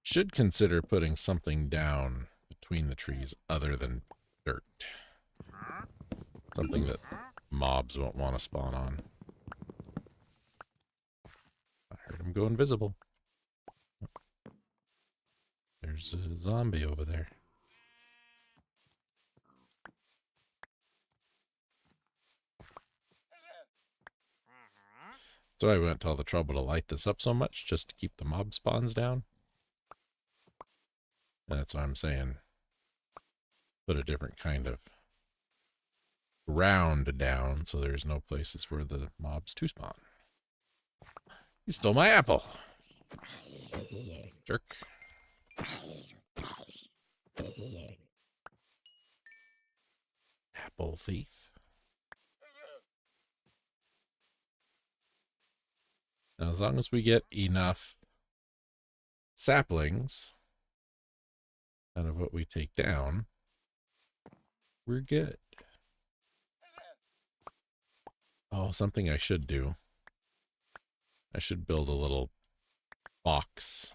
Should consider putting something down between the trees other than dirt. Something that mobs won't want to spawn on. I heard him go invisible. There's a zombie over there. So I went to all the trouble to light this up so much just to keep the mob spawns down. And that's what I'm saying. Put a different kind of ground down so there's no places for the mobs to spawn. You stole my apple. Jerk. Apple thief. Now, as long as we get enough saplings out of what we take down, we're good. Oh, something I should do. I should build a little box.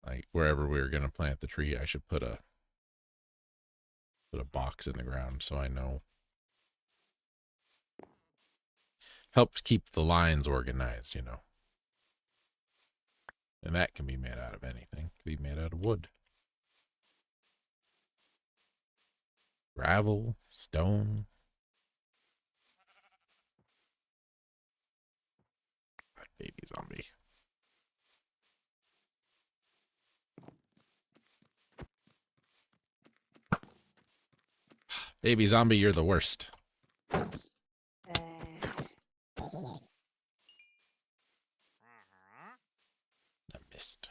Like wherever we were going to plant the tree, I should put a box in the ground so I know. Helps keep the lines organized, you know. And that can be made out of anything. It can be made out of wood. Gravel, stone. Baby zombie. Baby zombie, you're the worst. I missed.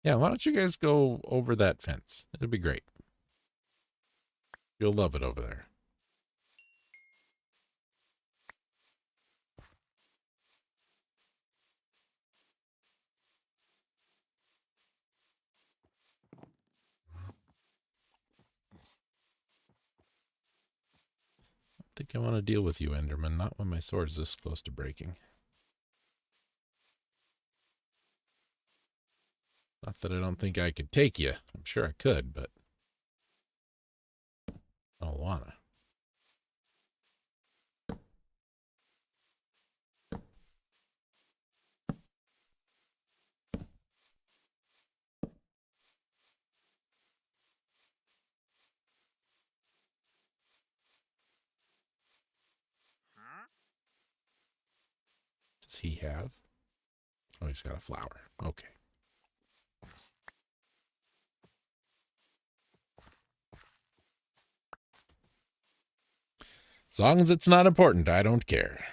Yeah, why don't you guys go over that fence? It'd be great. You'll love it over there. I think I want to deal with you, Enderman, not when my sword's this close to breaking. Not that I don't think I could take you. I'm sure I could, but I don't wanna. Does he have? Oh, he's got a flower. Okay. As long as it's not important, I don't care.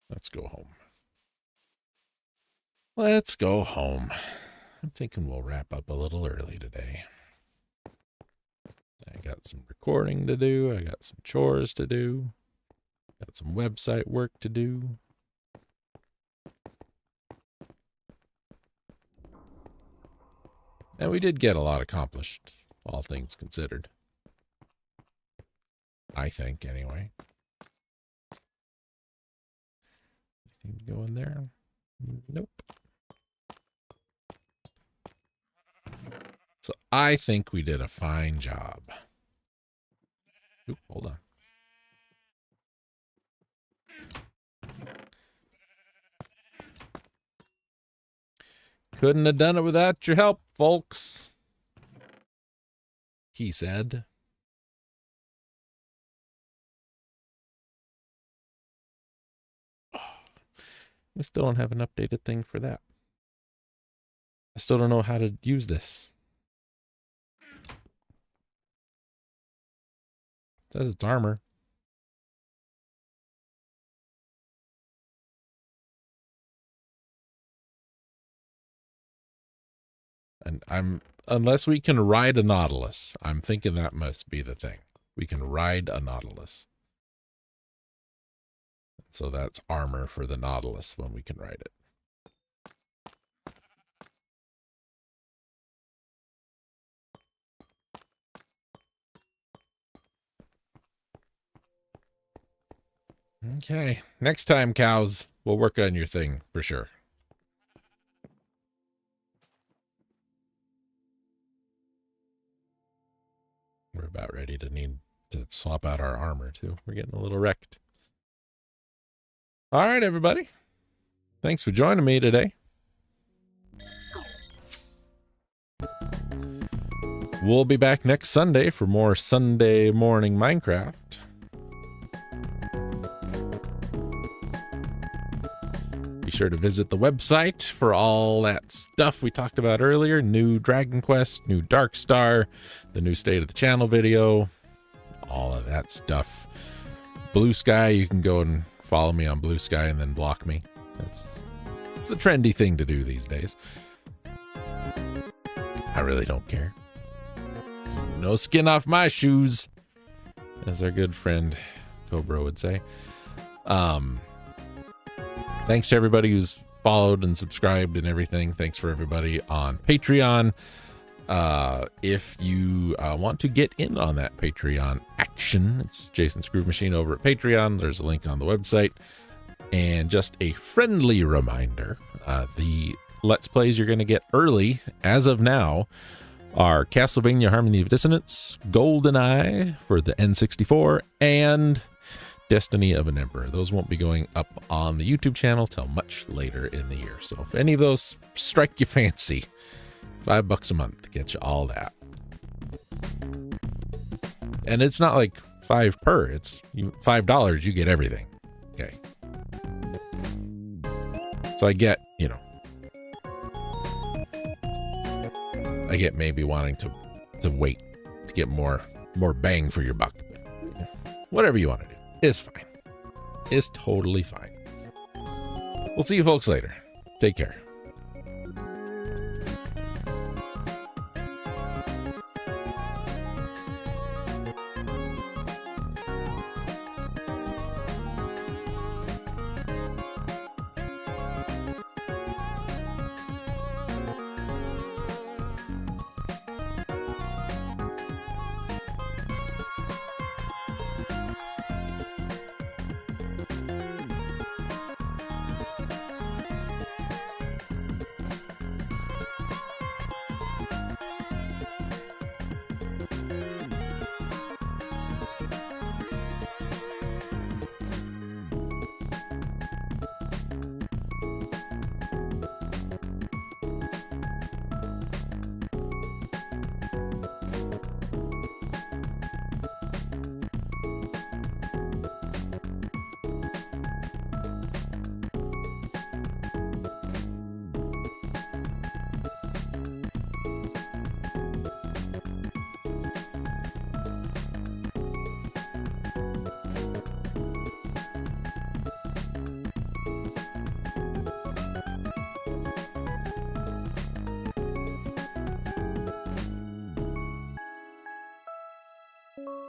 Let's go home. Let's go home. I'm thinking we'll wrap up a little early today. I got some recording to do. I got some chores to do. Got some website work to do. And we did get a lot accomplished, all things considered. I think, anyway. Anything to go in there? Nope. So I think we did a fine job. Oop, hold on. Couldn't have done it without your help, folks, he said. We still don't have an updated thing for that. I still don't know how to use this. It says it's armor. And unless we can ride a Nautilus, I'm thinking that must be the thing. We can ride a Nautilus. So that's armor for the Nautilus when we can ride it. Okay. Next time, cows, we'll work on your thing for sure. We're about ready to need to swap out our armor, too. We're getting a little wrecked. All right, everybody. Thanks for joining me today. We'll be back next Sunday for more Sunday morning Minecraft. Be sure to visit the website for all that stuff we talked about earlier. New Dragon Quest, new Dark Star, the new State of the Channel video, all of that stuff. Blue Sky, you can go and follow me on Blue Sky and then block me. It's the trendy thing to do these days. I really don't care. No skin off my shoes, as our good friend Cobra would say. Thanks to everybody who's followed and subscribed and everything. Thanks for everybody on Patreon. If you want to get in on that Patreon action, it's Jason's Groove Machine over at Patreon. There's a link on the website. And just a friendly reminder, the Let's Plays you're going to get early, as of now, are Castlevania Harmony of Dissonance, GoldenEye for the N64, and Destiny of an Emperor. Those won't be going up on the YouTube channel till much later in the year. So if any of those strike your fancy, $5 a month to get you all that. And it's not like $5 per, it's $5, you get everything. Okay. So I get, you know, I get maybe wanting to wait to get more bang for your buck. Whatever you want to do. It's fine. It's totally fine. We'll see you folks later. Take care.